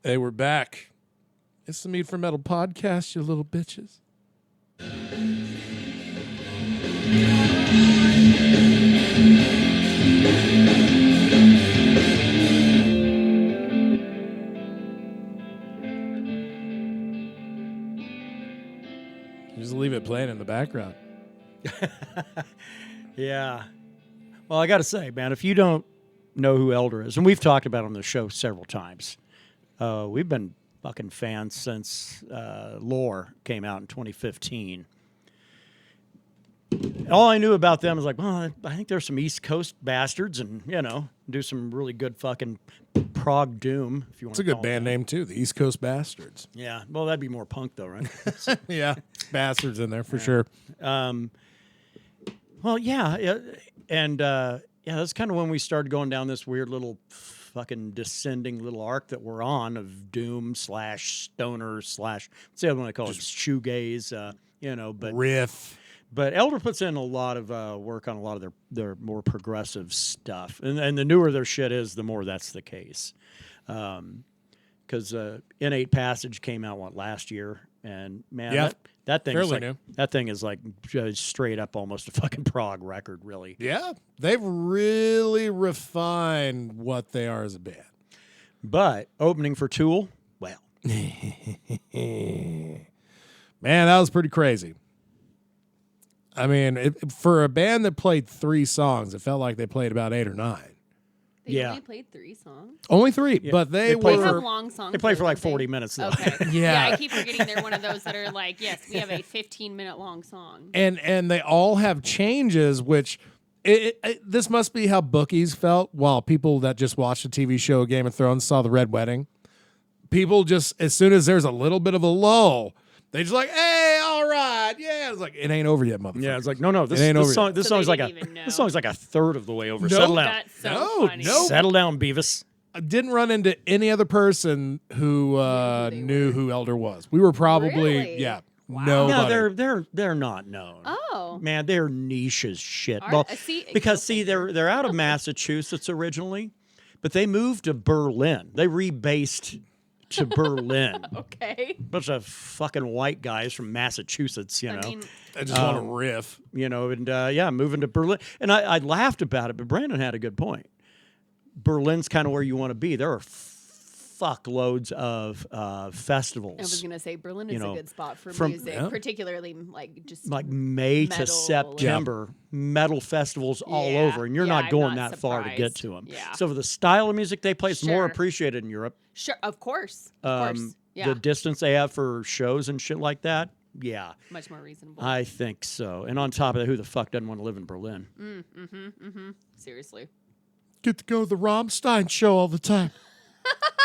Hey, we're back. It's the Mead for Metal podcast, you little bitches. Just leave it playing in the background. Yeah. Well, I got to say, man, if you don't know who Elder is, and we've talked about it on the show several times, we've been fucking fans since Lore came out in 2015. All I knew about them is like, well, I think there's some East Coast bastards and, do some really good fucking prog doom, if you want It's to a good band name, too, the East Coast Bastards. Yeah. Well, that'd be more punk, though, right? Yeah, bastards in there for sure. Well, yeah. And, that's kind of when we started going down this weird little fucking descending little arc that we're on of doom / stoner / what's the other one I call it? Shoegaze, but Riff. But Elder puts in a lot of work on a lot of their more progressive stuff. And the newer their shit is, the more that's the case. Because Innate Passage came out, last year? And, man, that thing is new. That thing is like just straight up almost a fucking prog record, really. Yeah, they've really refined what they are as a band. But opening for Tool, well. Man, that was pretty crazy. I mean, for a band that played 3 songs, it felt like they played about 8 or 9. They only played 3 songs? Only 3, Yeah. but They have long songs. They play for like 40 minutes, though. Okay. Yeah. I keep forgetting they're one of those that are like, yes, we have a 15-minute long song. And they all have changes, which this must be how bookies felt while people that just watched the TV show Game of Thrones saw the Red Wedding. People just, as soon as there's a little bit of a lull, they just like, hey, all right, yeah. It's like, it ain't over yet, motherfucker. Yeah, it's like, no, this song's like a third of the way over. No. Settle down. That's so funny. no. Settle down, Beavis. I didn't run into any other person who knew who Elder was. We were probably, Really? Wow. nobody. No, they're not known. Oh. Man, they're niche as shit. All Well, right, see, because okay. they're out of Massachusetts originally, but they moved to Berlin. They rebased to Berlin. Okay. Bunch of fucking white guys from Massachusetts, I mean, I just want to riff. moving to Berlin. And I laughed about it, but Brandon had a good point. Berlin's kind of where you want to be. There are fuckloads of festivals. I was going to say Berlin is a good spot for from- music, yeah. particularly just like May to metal. September, metal festivals all Yeah. over, and you're Yeah, not I'm going not that far to get surprised. to them. Yeah. So for the style of music they play, it's more Sure. appreciated in Europe. Sure, of course. Of course. Yeah. The distance they have for shows and shit like that, yeah, Much more reasonable. I think so. And on top of that, who the fuck doesn't want to live in Berlin? Seriously. Get to go to the Rammstein show all the time.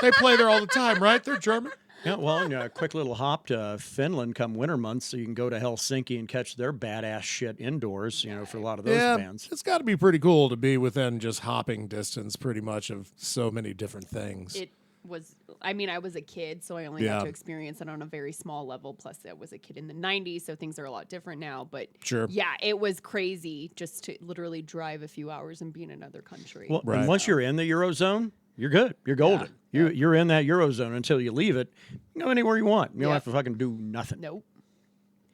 They play there all the time, right? They're German. Yeah, well, a quick little hop to Finland come winter months, so you can go to Helsinki and catch their badass shit indoors. For a lot of those bands. It's got to be pretty cool to be within just hopping distance, pretty much, of so many different things. It was, I was a kid, so I only got to experience it on a very small level. Plus, I was a kid in the 90s, so things are a lot different now. But Sure. yeah, it was crazy just to literally drive a few hours and be in another country. Well, Right. and once you're in the Eurozone, you're good. You're golden. You're in that Eurozone until you leave it. You can go anywhere you want. You don't have to fucking do nothing. Nope.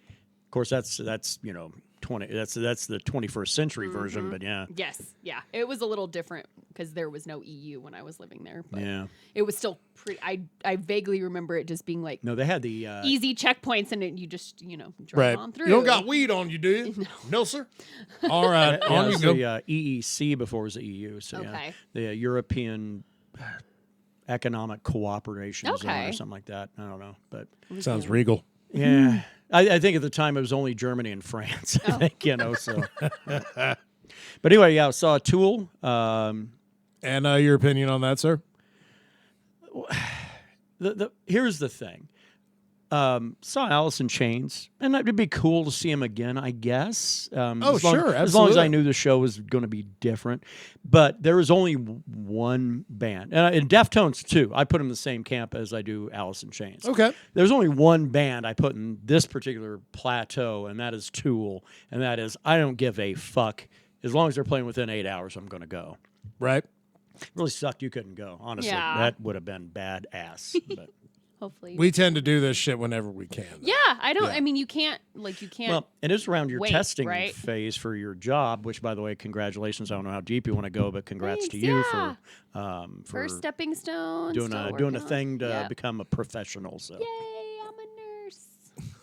Of course, that's 20. That's the 21st century version. But yeah. Yes. Yeah. It was a little different because there was no EU when I was living there. But Yeah. it was still pretty. I vaguely remember it just being like No, they had the easy checkpoints, and you just drive Right. on through. You don't got weed on you, do you? No, sir. All right. yeah, On it you was go. the EEC before it was the EU. So Okay. the European Economic Cooperation Zone Okay. or something like that. I don't know, but Sounds regal. yeah, I think at the time it was only Germany and France. I think So, but anyway, I saw Tool. And your opinion on that, sir? Here's the thing. Saw Alice in Chains, and it'd be cool to see him again, I guess. Sure, As long as absolutely. I knew the show was going to be different. But there was only one band. And Deftones, too. I put them in the same camp as I do Alice in Chains. Okay. There's only one band I put in this particular plateau, and that is Tool. And that is, I don't give a fuck. As long as they're playing within 8 hours, I'm going to go. Right. Really sucked you couldn't go. Honestly, Yeah. that would have been badass. But. Hopefully. We tend to do this shit whenever we can. Though. Yeah, I don't. Yeah. I mean, you can't. Well, it is around your wait, testing right? phase for your job, which, by the way, congratulations. I don't know how deep you want to go, but congrats Thanks, to you yeah. for First stepping stone. doing still a working thing to on it. become a professional. So. Yay! I'm a nurse.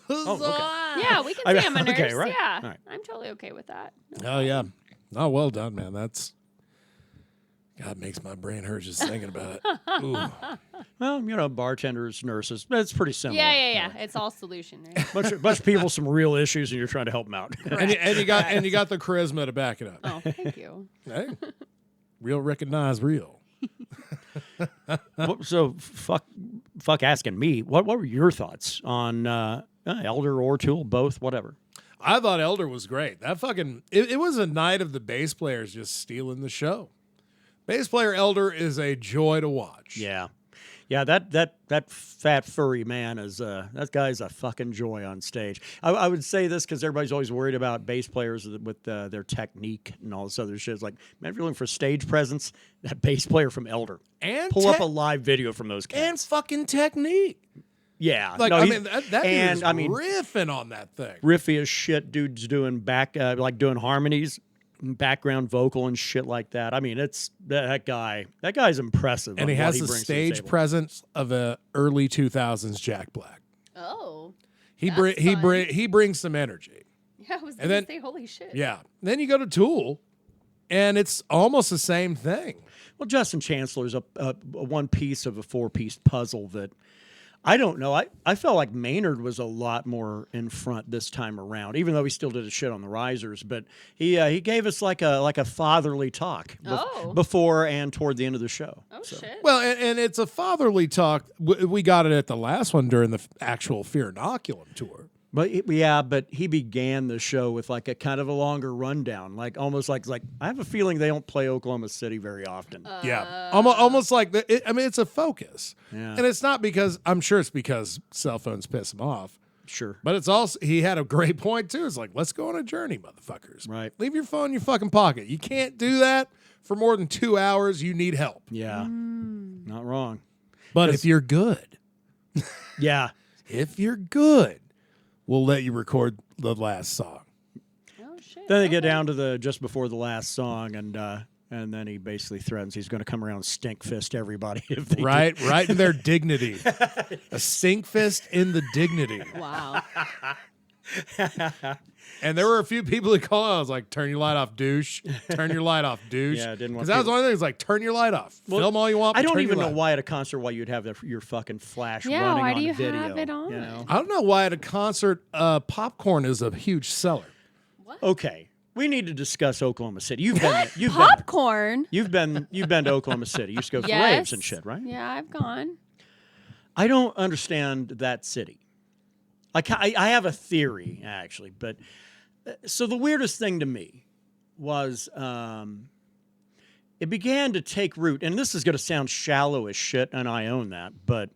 Oh, okay. Yeah, we can say I'm a nurse. Okay, right. Yeah, All right. I'm totally okay with that. Oh yeah. Oh, well done, man. That's God makes my brain hurt just thinking about it. Ooh. Well, bartenders, nurses, it's pretty similar. Yeah. It's all solution, right? Bunch of people, some real issues, and you're trying to help them out. And you got the charisma to back it up. Oh, thank you. Hey, real recognize real. So fuck asking me. What were your thoughts on Elder or Tool, both, whatever? I thought Elder was great. That it was a night of the bass players just stealing the show. Bass player Elder is a joy to watch. Yeah. That fat furry man is that guy's a fucking joy on stage. I would say this because everybody's always worried about bass players with their technique and all this other shit. It's like, man, if you're looking for stage presence, that bass player from Elder, And pull up a live video from those cats. and fucking technique. Yeah, Like no, I he's- mean that and dude's I mean riffing on that thing. riffy as shit. Dude's doing doing harmonies, background vocal and shit like that. I mean, it's that guy. That guy's impressive. And on he what has the brings to stage table. presence of a early 2000s Jack Black. Oh, He That's fun. he brings some energy. yeah. I was And gonna then- say, holy shit. Yeah. Then you go to Tool, and it's almost the same thing. Well, Justin Chancellor's a one piece of a 4-piece puzzle that I don't know. I felt like Maynard was a lot more in front this time around, even though he still did his shit on the risers. But he gave us like a fatherly talk before and toward the end of the show. Oh shit. Well, and it's a fatherly talk. We got it at the last one during the actual Fear Inoculum tour. But he began the show with like a kind of a longer rundown, like almost like I have a feeling they don't play Oklahoma City very often. Yeah, almost like it's a focus, Yeah. and it's not because I'm sure it's because cell phones piss him off, Sure. but it's also he had a great point too. It's like, let's go on a journey, motherfuckers. Right. Leave your phone in your fucking pocket. You can't do that for more than 2 hours. You need help. Yeah. Not wrong. But if you're good, Yeah. we'll let you record the last song. Oh shit. Then they get down to the just before the last song, and then he basically threatens he's going to come around and stink fist everybody if they Right in their dignity. A stink fist in the dignity. Wow. And there were a few people that called. I was like, "Turn your light off, douche. Turn your light off, douche." Yeah, didn't want because that was people- one of the things. Like, turn your light off. Film all you want. I but don't turn even your know light why at a concert why you'd have your fucking flash Yeah, running why on do you video. have it on? You know? I don't know why at a concert, popcorn is a huge seller. Okay, we need to discuss Oklahoma City. You've been there. Popcorn. You've been to Oklahoma City. You used to go for Yes. raves and shit, right? Yeah, I've gone. I don't understand that city. I have a theory actually, but so the weirdest thing to me was it began to take root, and this is going to sound shallow as shit, and I own that, but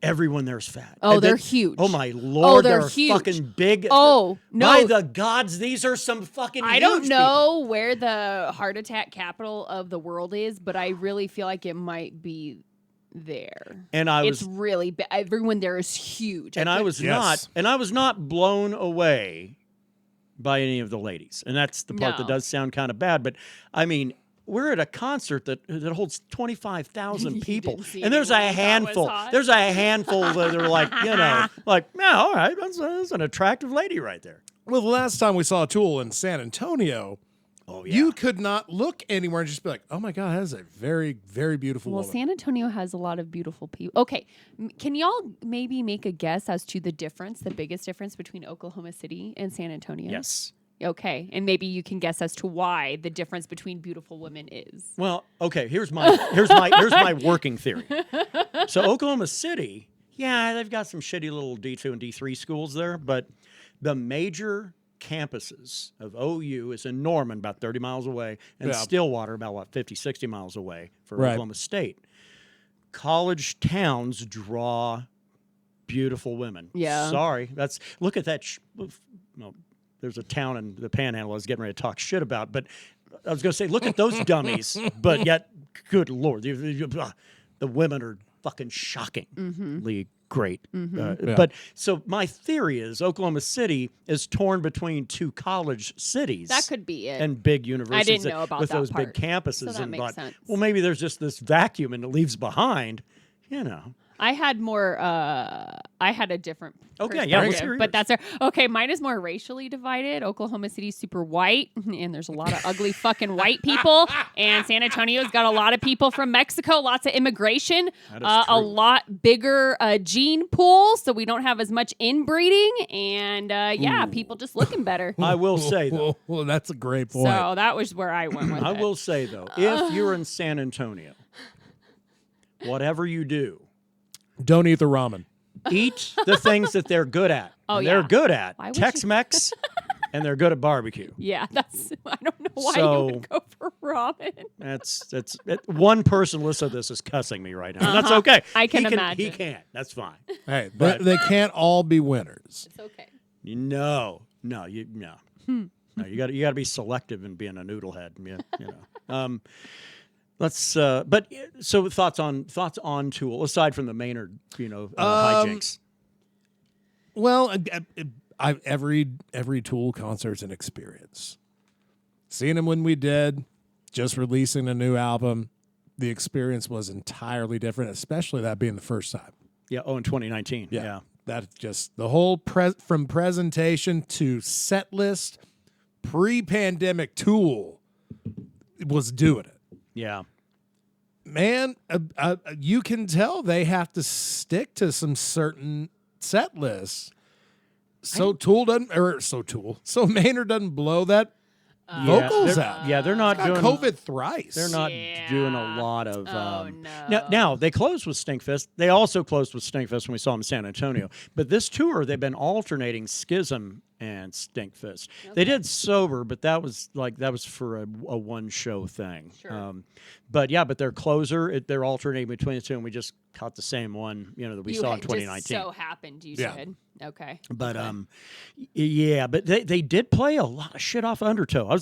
everyone there's fat. Oh, And they're then- huge. Oh my lord, they're they're huge. fucking big. Oh, no. By the gods, these are some fucking. I don't huge know where the heart attack capital of the world is, but I really feel like it might be there. And I It's was really big. Everyone there is huge. and I was Yes. not blown away by any of the ladies. And that's the part that No. does sound kind of bad, but I mean, we're at a concert that holds 25,000 You people, didn't see and there's a anyone you thought was handful. hot? There's a handful that are like, like, yeah, all right, that's an attractive lady right there. Well, the last time we saw Tool in San Antonio, Oh yeah, you could not look anywhere and just be like, "Oh my God, that is a very, very beautiful Well, woman." San Antonio has a lot of beautiful people. Okay, can y'all maybe make a guess as to the biggest difference between Oklahoma City and San Antonio? yes. Okay, and maybe you can guess as to why the difference between beautiful women is. Well, okay. Here's my working theory. So Oklahoma City, yeah, they've got some shitty little D2 and D3 schools there, but the major campuses of OU is in Norman, about 30 miles away, and Yeah. Stillwater, about 50, 60 miles away for Right. Oklahoma State. College towns draw beautiful women. Yeah. Sorry, look at that. No, there's a town in the Panhandle I was getting ready to talk shit about, but I was going to say, look at those dummies, but yet, good Lord, the women are fucking shockingly great. But so my theory is Oklahoma City is torn between two college cities. That could be it. And big universities. I didn't know about with that those part. big campuses. So that and makes thought, sense. well, maybe there's just this vacuum and it leaves behind, I had more. I had a different. Okay, yeah, let's hear but yours. that's okay. Mine is more racially divided. Oklahoma City's super white, and there's a lot of ugly fucking white people. And San Antonio's got a lot of people from Mexico, lots of immigration, That is a true. lot bigger gene pool, so we don't have as much inbreeding, and people just looking better. I will say, though. Well, that's a great point. So that was where I went with I it. will say, though, if you're in San Antonio, whatever you do, Don't eat the ramen. eat the things that they're good at. Oh, And they're yeah. good at Why would you- Tex-Mex, and they're good at barbecue. Yeah, that's. I don't know why So- you would go for ramen. That's one person listening to this is cussing me right now. And that's okay. I can He imagine. can't. That's fine. Hey, But- they can't all be winners. It's okay. No. No. You got to be selective in being a noodlehead. Let's. But so thoughts on Tool aside from the Maynard, hijinks. Well, every Tool concert's an experience. Seeing them when we did, just releasing a new album, the experience was entirely different, especially that being the first time. Yeah. Oh, in 2019. Yeah. That just the whole from presentation to set list, pre-pandemic Tool was doing it. Yeah. Man, you can tell they have to stick to some certain set lists. So Maynard doesn't blow that vocals they're- out. Yeah, they're not Got doing COVID thrice. They're not Yeah. doing a lot of. Oh, no. Now they closed with Stinkfist. They also closed with Stinkfist when we saw them in San Antonio. But this tour, they've been alternating Schism and Stinkfist. They did Sober, but that was for a one show thing. Sure. But their closer, they're alternating between the two, and we just caught the same one, that we saw in 2019. Just so happened you Yeah. did. Okay. But but they did play a lot of shit off Undertow.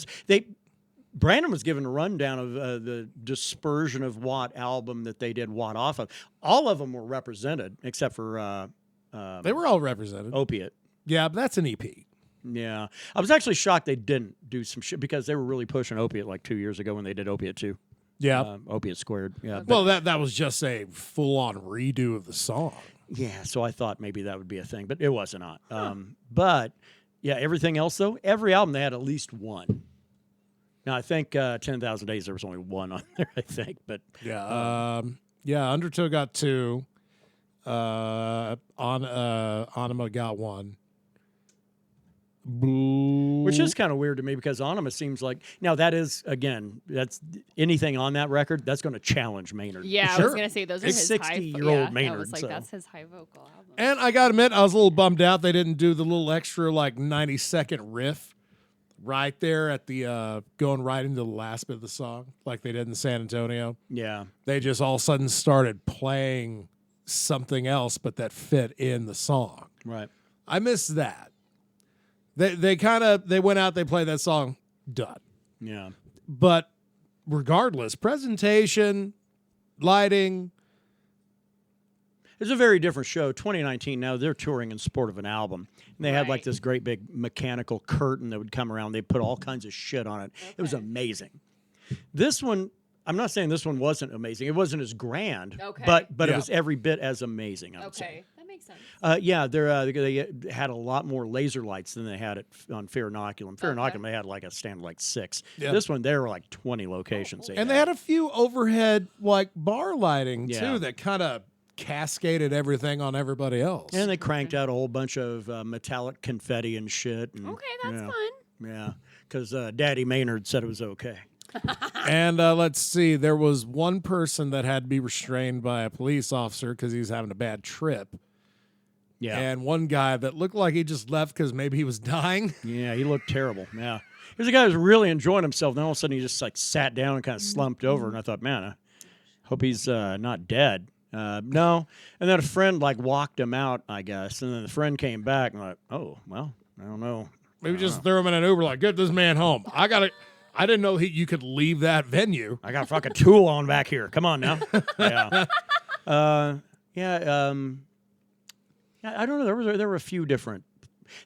Brandon was given a rundown of the Dispersion of Watt album that they did Watt off of. All of them were represented except for They were all represented. Opiate. Yeah, but that's an EP. Yeah, I was actually shocked they didn't do some shit because they were really pushing Opiate like 2 years ago when they did Opiate 2. Yeah. Opiate Squared. Yeah. Well, that was just a full-on redo of the song. Yeah, so I thought maybe that would be a thing, but it was not. But yeah, everything else though, every album they had at least one. Now I think 10,000 Days there was only one on there, I think, but Yeah. Undertow got 2. Anima got 1. which is kind of weird to me because Anima seems like now that is again that's anything on that record that's going to challenge Maynard. Yeah, I Sure. was gonna say those are It's his 60-year-old I Maynard, was like, so. that's his high vocal album. And I gotta admit, I was a little bummed out they didn't do the little extra 90-second riff right there at the going right into the last bit of the song like they did in San Antonio. Yeah. They just all of a sudden started playing something else but that fit in the song. Right. I missed that. They went out, they played that song, done. Yeah. But regardless, presentation, lighting. It's a very different show. 2019 now they're touring in support of an album. And they had like Right. this great big mechanical curtain that would come around. They put all kinds of shit on it. It was Okay. amazing. This one, I'm not saying this one wasn't amazing. It wasn't as grand, Okay. but Yeah. it was every bit as amazing, I would say. Okay, that makes sense. They had a lot more laser lights than they had on Fair Inoculum. Fair Okay. Inoculum, they had like a stand of like 6. Yeah. This one, there were like 20 locations. And they had a few overhead bar lighting Yeah. too that kind of cascaded everything on everybody else. And they cranked out a whole bunch of metallic confetti and shit. And, Okay, that's yeah, fun. Yeah, because Daddy Maynard said it was okay. And let's see, there was one person that had to be restrained by a police officer because he was having a bad trip. Yeah, And one guy that looked like he just left because maybe he was dying. yeah, he looked terrible. Yeah, here's a guy who was really enjoying himself. Then all of a sudden he just like sat down and kind of slumped over. And I thought, man, I hope he's not dead. No. And then a friend like walked him out, I guess. And then the friend came back and like, oh, well, I don't know. Maybe just throw him in an Uber, like, get this man home. I I didn't know you could leave that venue. I got a fucking tool on back here. Come on now. Yeah. I don't know. There were a few different.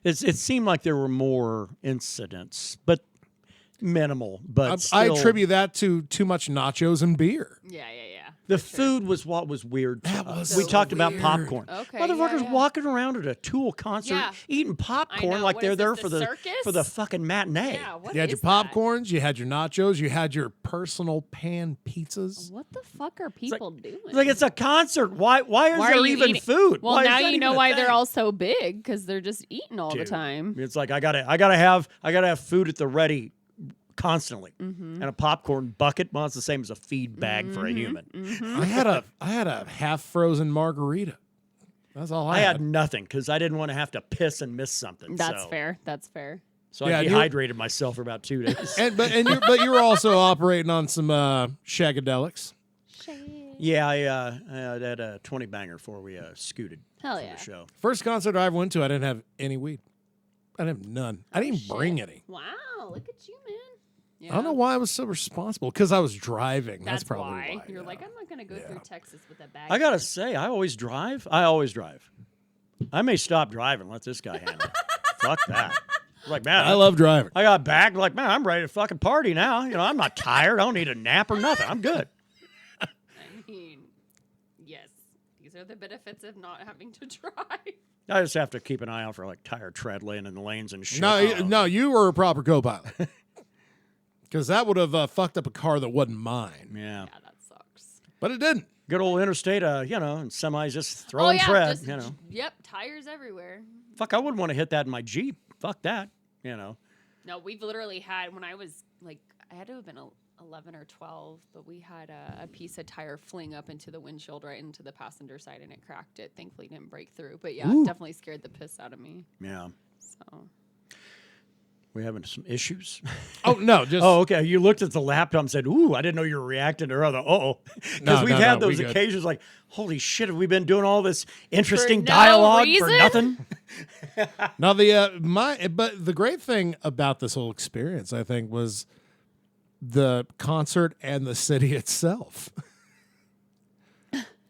It seemed like there were more incidents, but minimal. But I still, attribute that to too much nachos and beer. Yeah. the food was what was weird. That was we so talked about weird. popcorn. Okay, Motherfuckers yeah. walking around at a Tool concert Yeah. eating I popcorn know. like What they're is there this, for the the circus? fucking matinee. Yeah, what You had your is that? popcorns, you had your nachos, you had your personal pan pizzas. What the fuck are people doing? It's like it's a concert. Why is Why are there you even eating- food? Well, Why is now that you even know a why they're thing? all so big because they're just eating all the Dude, time. It's like I gotta have food at the ready constantly, and a popcorn bucket. Well, it's the same as a feed bag for a human. I had a half frozen margarita. That's all I I had. had nothing because I didn't want to have to piss and miss something. That's so. fair. That's fair. So Yeah, I and dehydrated myself for about 2 days. But you were also operating on some shagadelics. Yeah, I had a 20 banger before we scooted Hell from yeah. the show. First concert I ever went to, I didn't have any weed. I didn't have none. I didn't even bring any. Wow, look at you, man. Yeah. I don't know why I was so responsible. Because I was driving. That's probably why. You're yeah. like, I'm not gonna go Yeah. through Texas with a bag. I gotta say, I always drive. I may stop driving. Let this guy handle it. Fuck that. Like, man, I love driving. I got back. Like, man, I'm ready to fucking party now. You know, I'm not tired. I don't need a nap or nothing. I'm good. I mean, yes, these are the benefits of not having to drive. I just have to keep an eye out for like tire tread laying in the lanes and shit. No, you were a proper co-pilot. Because that would have fucked up a car that wasn't mine. Yeah. Yeah, that sucks. But it didn't. Good old interstate, and semis just throwing tread, Yep, tires everywhere. Fuck, I wouldn't want to hit that in my Jeep. Fuck that, No, we've literally had, when I was like, I had to have been 11 or 12, but we had a piece of tire fling up into the windshield right into the passenger side, and it cracked it. Thankfully, it didn't break through. But yeah, it definitely scared the piss out of me. Yeah. So We having some issues? Oh, no. Just Oh, okay. You looked at the laptop and said, ooh, I didn't know you were reacting to her. Because No, we've no, had no, we those good. occasions like, holy shit, have we been doing all this interesting no dialogue for reason? nothing? Now but the great thing about this whole experience, I think, was the concert and the city itself,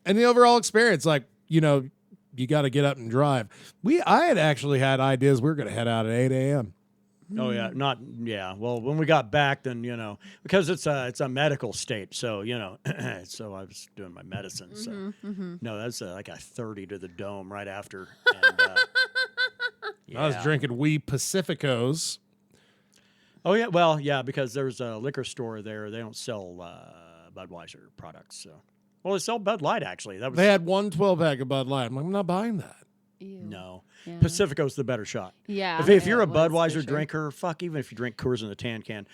and the overall experience. Like, you got to get up and drive. I had actually had ideas. We were going to head out at 8 a.m. Oh, yeah. Well, when we got back, then, because it's a medical state. So, so I was doing my medicine. So, no, that's like a 30 to the dome right after. And, I was drinking wee Pacificos. Oh, yeah. Well, yeah, because there's a liquor store there. They don't sell Budweiser products. So, well, they sell Bud Light, actually. That was They had one 12-pack of Bud Light. I'm like, I'm not buying that. ew. No. Yeah. Pacifico's the better shot. Yeah. If you're a it was, for Budweiser sure. drinker, fuck, even if you drink Coors in the tan can,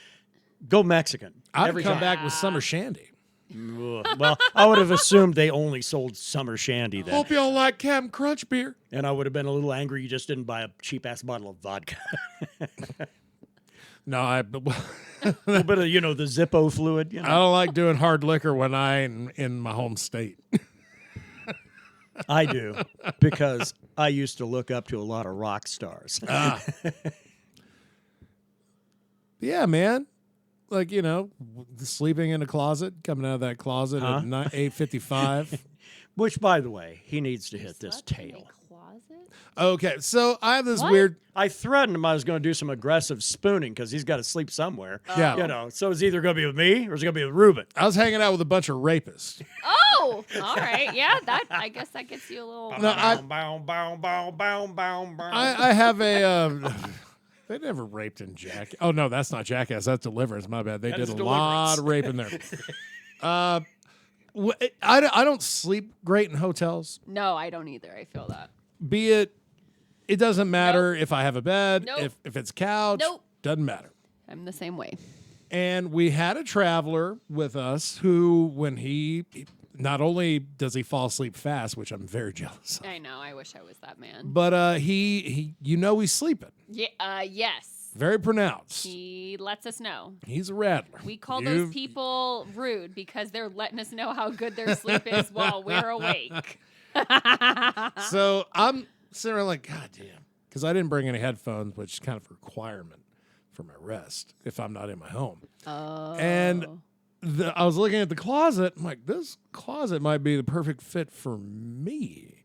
go Mexican. I'd Every come time. back with Summer Shandy. Ugh. Well, I would have assumed they only sold Summer Shandy then. Hope y'all like Captain Crunch beer. And I would have been a little angry you just didn't buy a cheap-ass bottle of vodka. No, I A little bit of, the Zippo fluid. don't like doing hard liquor when I ain't in my home state. I do, because I used to look up to a lot of rock stars. Yeah, man. Like, sleeping in a closet, coming out of that closet at 8:55. Which, by the way, he needs to hit this Slept in a tail. closet? Okay, so I have this What? weird. I threatened him I was going to do some aggressive spooning because he's got to sleep somewhere. Yeah. So it's either going to be with me or it's going to be with Ruben. I was hanging out with a bunch of rapists. Oh, all right. Yeah, I guess that gets you a little. No, I have a. They never raped in Jackass. Oh no, that's not Jackass. That's Deliverance. My bad. They That did is a lot of rape in there. I don't sleep great in hotels. No, I don't either. I feel that. Be it doesn't matter if I have a bed, Nope. if it's couch, Nope. doesn't matter. I'm the same way. And we had a traveler with us who, when he not only does he fall asleep fast, which I'm very jealous of, I know. I wish I was that man. but he's sleeping. Yeah. Yes. Very pronounced. He lets us know. He's a rattler. We call You- those people rude because they're letting us know how good their sleep is while we're awake. So I'm sitting around like, God damn. Because I didn't bring any headphones, which is kind of a requirement for my rest if I'm not in my home. Oh. And I was looking at the closet. I'm like, this closet might be the perfect fit for me.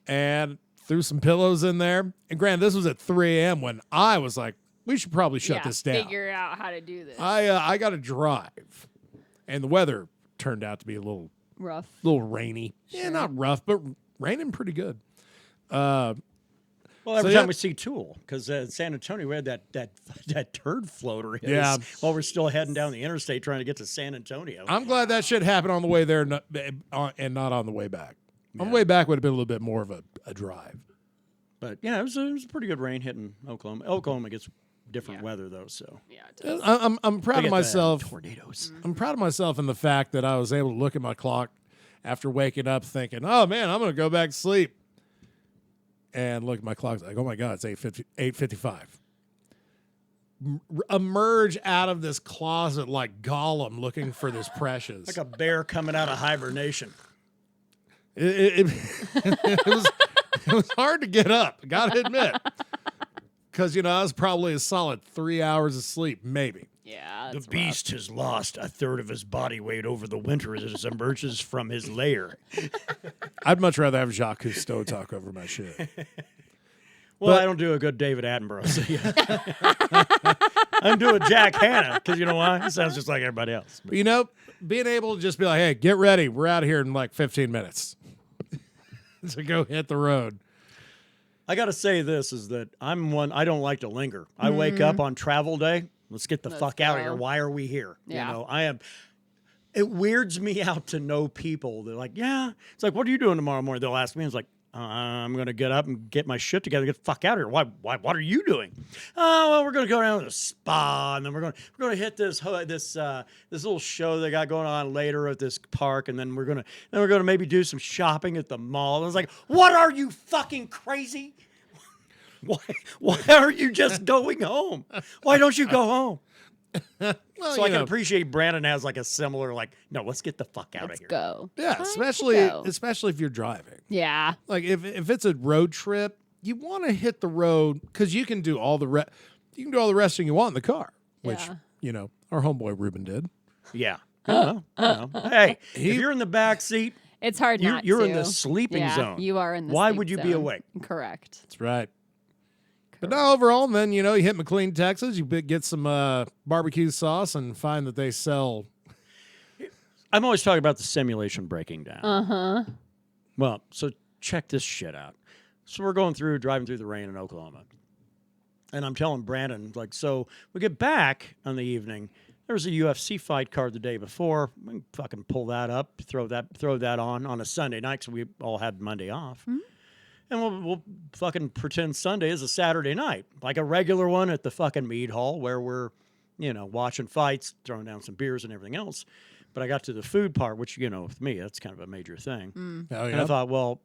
And threw some pillows in there. And granted, this was at 3 a.m. when I was like, we should probably shut this down. Figure out how to do this. I got to drive. And the weather turned out to be a little rainy. Sure. Yeah, not rough, but raining pretty good. Well, every time we see Tool, because in San Antonio, we had that turd floater hit us while we're still heading down the interstate trying to get to San Antonio. I'm glad that shit happened on the way there and not on the way back. Yeah. On the way back would have been a little bit more of a drive. But, yeah, it was a pretty good rain hitting Oklahoma. Oklahoma gets different weather, though, so. Yeah, it does. I'm proud of myself. Tornadoes. I'm proud of myself in the fact that I was able to look at my clock after waking up thinking, oh, man, I'm going to go back to sleep. And look at my clock. Like, oh, my God, it's 8:55. Emerge out of this closet like Gollum looking for this precious. Like a bear coming out of hibernation. It was hard to get up, I got to admit. Because, I was probably a solid 3 hours of sleep, maybe. Yeah, the beast has lost a third of his body weight over the winter as it emerges from his lair. I'd much rather have Jacques Cousteau talk over my shit. Well, I don't do a good David Attenborough. So yeah. I'm doing Jack Hanna because you know why? He sounds just like everybody else. But, being able to just be like, hey, get ready. We're out of here in like 15 minutes. So go hit the road. I got to say this is that I don't like to linger. I wake up on travel day. Let's get the fuck out of here. Why are we here? Yeah. It weirds me out to know people. They're like, yeah. It's like, what are you doing tomorrow morning? They'll ask me. It's like, I'm going to get up and get my shit together. Get the fuck out of here. Why? What are you doing? Oh, well, we're going to go down to the spa, and then we're going to hit this little show they got going on later at this park, and then we're going to maybe do some shopping at the mall. And I was like, what are you fucking crazy? Why are you just going home? Why don't you go home? Well, so I can appreciate Brandon has like a similar no, let's get the fuck out of here. Go. Yeah, especially if you're driving. Yeah. Like if it's a road trip, you want to hit the road because you can do all the resting you want in the car, which our homeboy Ruben did. Yeah. I know. Hey, if you're in the back seat, it's hard not you're to. in the sleeping zone. You are in the Why sleep would you zone. be awake? Correct. That's right. But no, overall, then, you hit McLean, Texas, you get some barbecue sauce and find that they sell. I'm always talking about the simulation breaking down. Uh-huh. Well, so check this shit out. So we're driving through the rain in Oklahoma. And I'm telling Brandon, so we get back on the evening. There was a UFC fight card the day before. We can fucking pull that up, throw that on a Sunday night, so we all had Monday off. Mm-hmm. And we'll fucking pretend Sunday is a Saturday night, like a regular one at the fucking Mead Hall where we're, watching fights, throwing down some beers and everything else. But I got to the food part, which, with me, that's kind of a major thing. Mm. Oh, yeah? And I thought, well,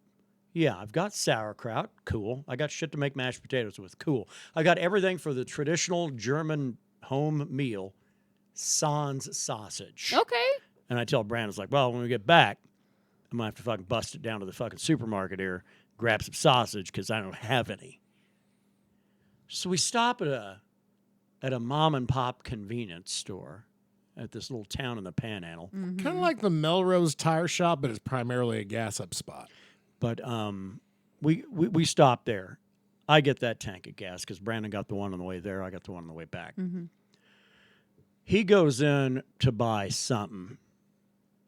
yeah, I've got sauerkraut. Cool. I got shit to make mashed potatoes with. Cool. I got everything for the traditional German home meal, sans sausage. Okay. And I tell Brandon, well, when we get back, I'm going to have to fucking bust it down to the fucking supermarket here. Grab some sausage because I don't have any. So we stop at a mom and pop convenience store at this little town in the Panhandle. Mm-hmm. Kind of like the Melrose Tire Shop, but it's primarily a gas up spot. But we stopped there. I get that tank of gas because Brandon got the one on the way there. I got the one on the way back. Mm-hmm. He goes in to buy something.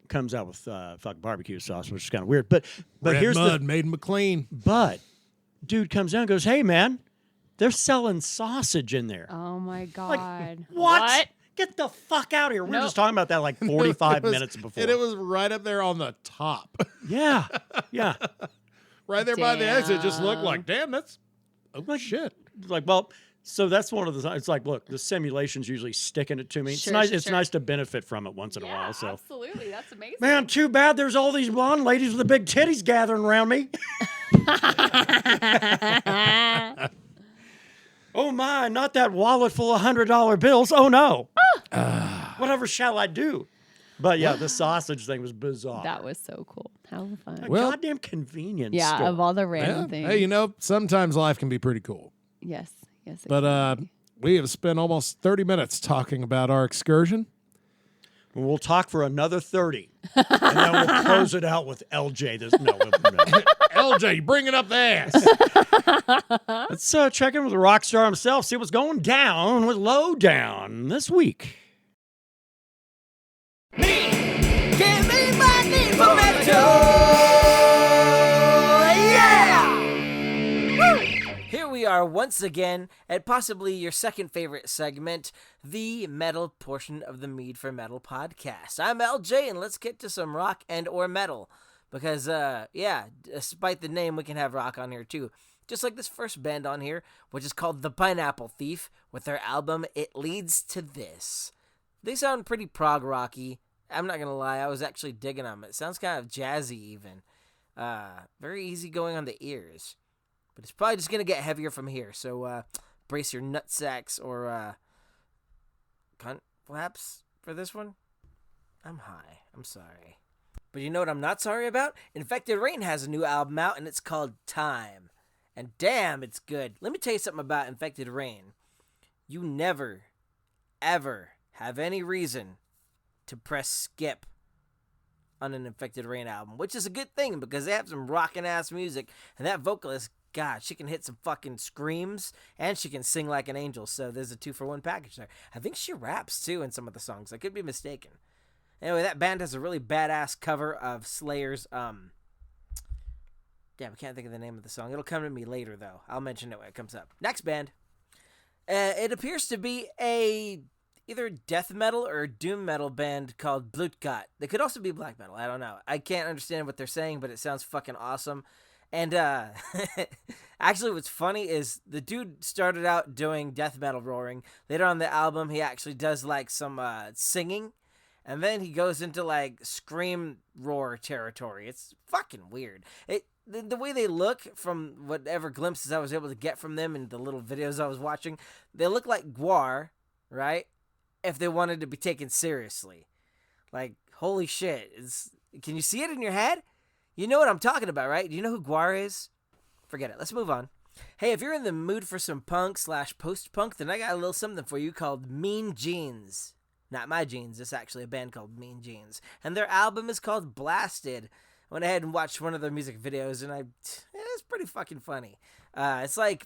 Comes out with fucking barbecue sauce, which is kind of weird. But Red here's mud made in McLean. But dude comes down and goes, hey, man, they're selling sausage in there. Oh, my God. What? Get the fuck out of here. We were just talking about that 45 minutes before. And it was right up there on the top. Yeah. Right there by the exit. It just looked like, damn, that's shit. Well, so that's one of the. It's look, the simulation's usually sticking it to me. Sure, it's nice to benefit from it once in a while. So absolutely, that's amazing. Man, too bad there's all these blonde ladies with the big titties gathering around me. Oh my, not that wallet full of $100 bills. Oh no. Whatever shall I do? But yeah, the sausage thing was bizarre. That was so cool. How fun. A goddamn convenience store. Of all the random things. Hey, sometimes life can be pretty cool. Yes. But we have spent almost 30 minutes talking about our excursion. We'll talk for another 30, and then we'll close it out with LJ. No. LJ, bringing up the ass. Let's check in with the rock star himself, see what's going down with Lowdown this week. Give me my need for metal. Yeah! Here we are once again at possibly your second favorite segment, the metal portion of the Mead for Metal podcast. I'm LJ, and let's get to some rock and or metal. Because, despite the name, we can have rock on here too. Just like this first band on here, which is called The Pineapple Thief, with their album, It Leads to This. They sound pretty prog rocky. I'm not going to lie, I was actually digging them. It sounds kind of jazzy even. Very easy going on the ears. But it's probably just going to get heavier from here. So brace your nutsacks or cunt flaps for this one. I'm high. I'm sorry. But you know what I'm not sorry about? Infected Rain has a new album out, and it's called Time. And damn, it's good. Let me tell you something about Infected Rain. You never, ever have any reason to press skip on an Infected Rain album, which is a good thing because they have some rockin' ass music, and that vocalist, God, she can hit some fucking screams, and she can sing like an angel, so there's a 2-for-1 package there. I think she raps, too, in some of the songs. I could be mistaken. Anyway, that band has a really badass cover of Slayer's, damn, I can't think of the name of the song. It'll come to me later, though. I'll mention it when it comes up. Next band. It appears to be a either death metal or doom metal band called Blutgott. They could also be black metal. I don't know. I can't understand what they're saying, but it sounds fucking awesome. And actually what's funny is the dude started out doing death metal roaring. Later on the album, he actually does like some singing. And then he goes into like scream roar territory. It's fucking weird. The way they look from whatever glimpses I was able to get from them and the little videos I was watching, they look like Gwar, right? If they wanted to be taken seriously. Like, holy shit. Can you see it in your head? You know what I'm talking about, right? Do you know who Gwar is? Forget it. Let's move on. Hey, if you're in the mood for some punk/post-punk, then I got a little something for you called Mean Jeans. Not my jeans. It's actually a band called Mean Jeans. And their album is called Blasted. I went ahead and watched one of their music videos, and it's pretty fucking funny. It's like,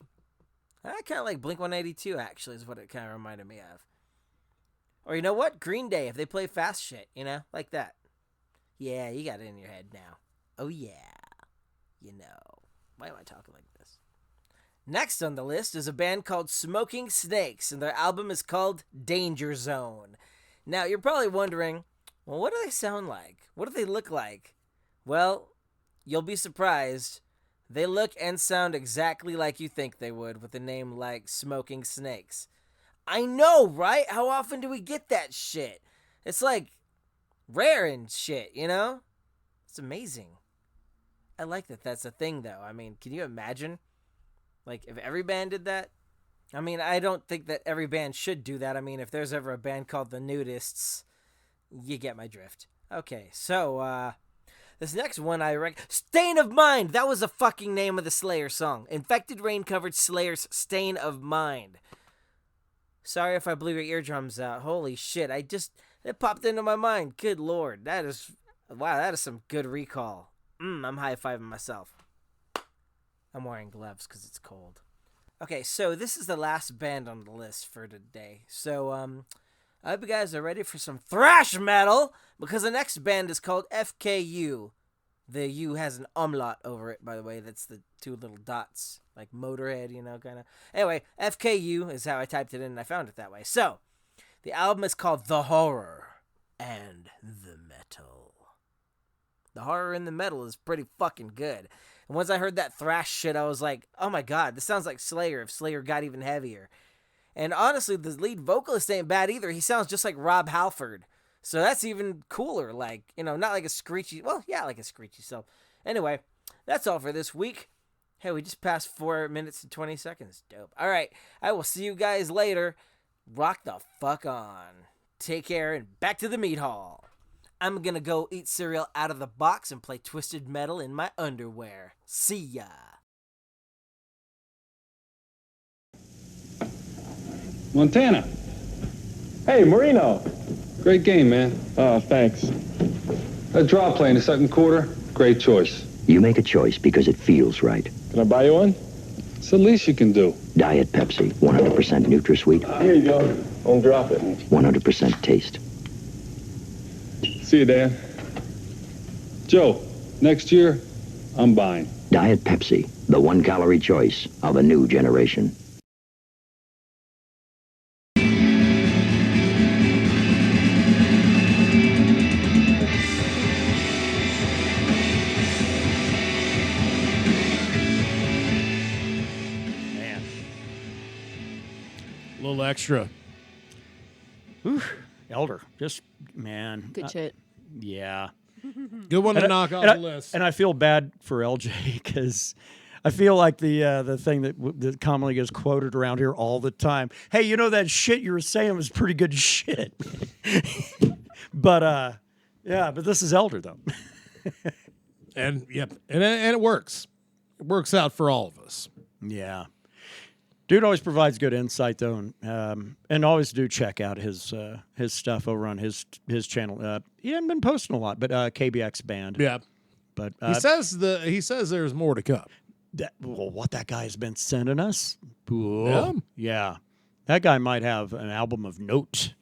kind of like Blink-182, actually, is what it kind of reminded me of. Or you know what? Green Day, if they play fast shit, like that. Yeah, you got it in your head now. Oh, yeah. Why am I talking like this? Next on the list is a band called Smoking Snakes, and their album is called Danger Zone. Now, you're probably wondering, well, what do they sound like? What do they look like? Well, you'll be surprised. They look and sound exactly like you think they would with a name like Smoking Snakes. I know, right? How often do we get that shit? It's like rare and shit, It's amazing. I like that that's a thing, though. I mean, can you imagine? Like, if every band did that? I mean, I don't think that every band should do that. I mean, if there's ever a band called the Nudists, you get my drift. Okay, so, this next one I reckon... Stain of Mind! That was the fucking name of the Slayer song. Infected Rain covered Slayer's Stain of Mind. Sorry if I blew your eardrums out. Holy shit, it popped into my mind. Good lord, that is some good recall. I'm high-fiving myself. I'm wearing gloves because it's cold. Okay, so this is the last band on the list for today. So, I hope you guys are ready for some thrash metal, because the next band is called FKU. The U has an umlaut over it, by the way. That's the two little dots, like Motorhead, kind of. Anyway, FKU is how I typed it in, and I found it that way. So, the album is called The Horror and the Metal. The horror and the metal is pretty fucking good. And once I heard that thrash shit, I was like, oh my god, this sounds like Slayer if Slayer got even heavier. And honestly, the lead vocalist ain't bad either. He sounds just like Rob Halford. So that's even cooler. Like, not like a screechy, well, yeah, like a screechy. So anyway, that's all for this week. Hey, we just passed 4 minutes and 20 seconds. Dope. All right, I will see you guys later. Rock the fuck on. Take care and back to the meat hall. I'm gonna go eat cereal out of the box and play Twisted Metal in my underwear. See ya! Montana. Hey, Marino. Great game, man. Oh, thanks. That draw play in the second quarter, great choice. You make a choice because it feels right. Can I buy you one? It's the least you can do. Diet Pepsi, 100% NutraSweet, Here you go. Don't drop it. 100% taste. See you, Dan. Joe, next year, I'm buying. Diet Pepsi, the 1-calorie choice of a new generation. Man. A little extra. Elder. Just, man. Good shit. Yeah. Good one to knock off the list. And I feel bad for LJ because I feel like the thing that commonly gets quoted around here all the time. Hey, you know that shit you were saying was pretty good shit. But this is Elder though. And yep, and it works. It works out for all of us. Yeah. Dude always provides good insight though, and always do check out his stuff over on his channel. He hasn't been posting a lot, but KBX Band. Yeah, but he says there's more to come. What that guy has been sending us. Yeah, that guy might have an album of note.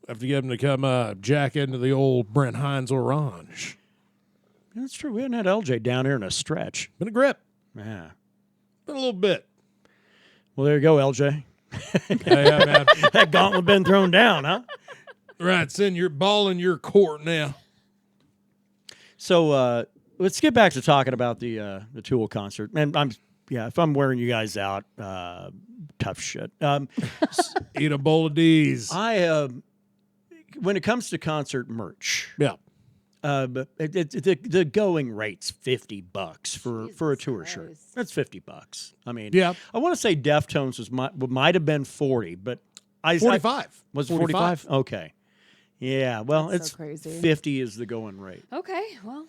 Have to get him to come jack into the old Brent Hines Orange. That's true. We haven't had LJ down here in a stretch. Been a grip. Yeah, Been a little bit. Well, there you go, LJ. Yeah, man. That gauntlet been thrown down, huh? Right, it's in your ball in your court now. So let's get back to talking about the Tool concert. And if I'm wearing you guys out, tough shit. Eat a bowl of D's. When it comes to concert merch, Yeah. but the going rate's $50 for a tour shirt. Christ. That's $50. I mean, Yeah. I want to say Deftones might have been 40, but 45. Was it 45? Okay. Yeah. Well, That's it's so crazy. 50 is the going rate. Okay, well.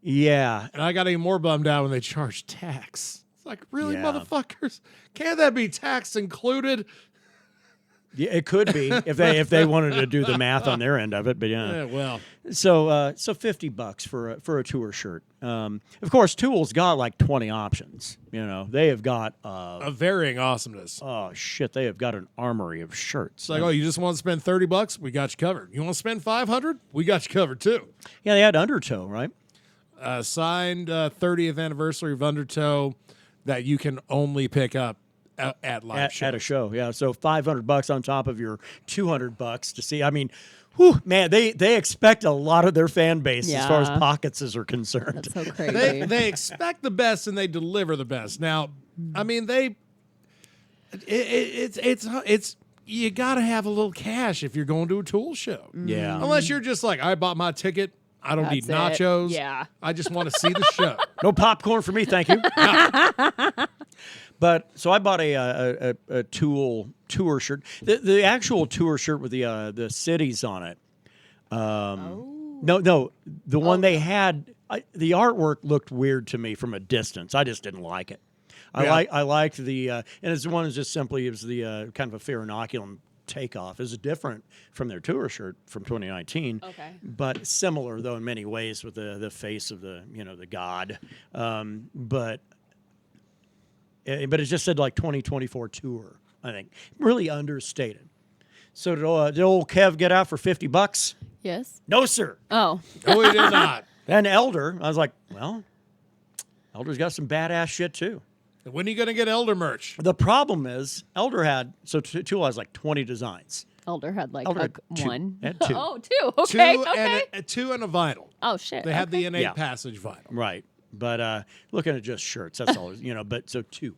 Yeah. And I got even more bummed out when they charged tax. It's like, really, Yeah. motherfuckers? Can't that be tax included? Yeah, it could be if they wanted to do the math on their end of it, but yeah. Yeah, well. So $50 for a tour shirt. Of course, Tool's got like 20 options. You know, they have got A varying awesomeness. oh shit, they have got an armory of shirts. It's like, oh, you just want to spend $30? We got you covered. You want to spend $500? We got you covered too. Yeah, they had Undertow, right? Signed 30th anniversary of Undertow that you can only pick up at live shows. At a show. Yeah, so $500 on top of your $200 to see. I mean, whew, man, they expect a lot of their fan base as far as Yeah. pockets are concerned. That's so crazy. They expect the best and they deliver the best. Now, I mean, it's you got to have a little cash if you're going to a Tool show. Yeah. Unless you're just like, I bought my ticket. I don't need That's it. nachos. Yeah. I just want to see the show. No popcorn for me, thank you. But so I bought a Tool tour shirt. The actual tour shirt with the cities on it. No, the one they had. The artwork looked weird to me from a distance. I just didn't like it. I liked the and it's the one that's just simply is the kind of a fair inoculum takeoff. Is different from their tour shirt from 2019. Okay. But similar though in many ways with the face of the the god. But it just said like 2024 tour. I think really understated. So did old Kev get out for $50? Yes. No, sir. Oh. No, he did not. And Elder, I was like, well, Elder's got some badass shit too. When are you going to get Elder merch? The problem is Elder had Tool has like 20 designs. Elder had like Elder had two. one. Had two. Oh, two. Okay. Two okay. two and a vinyl. Oh shit. They had the innate Yeah. passage vinyl. Right. But looking at just shirts, that's all, but so two.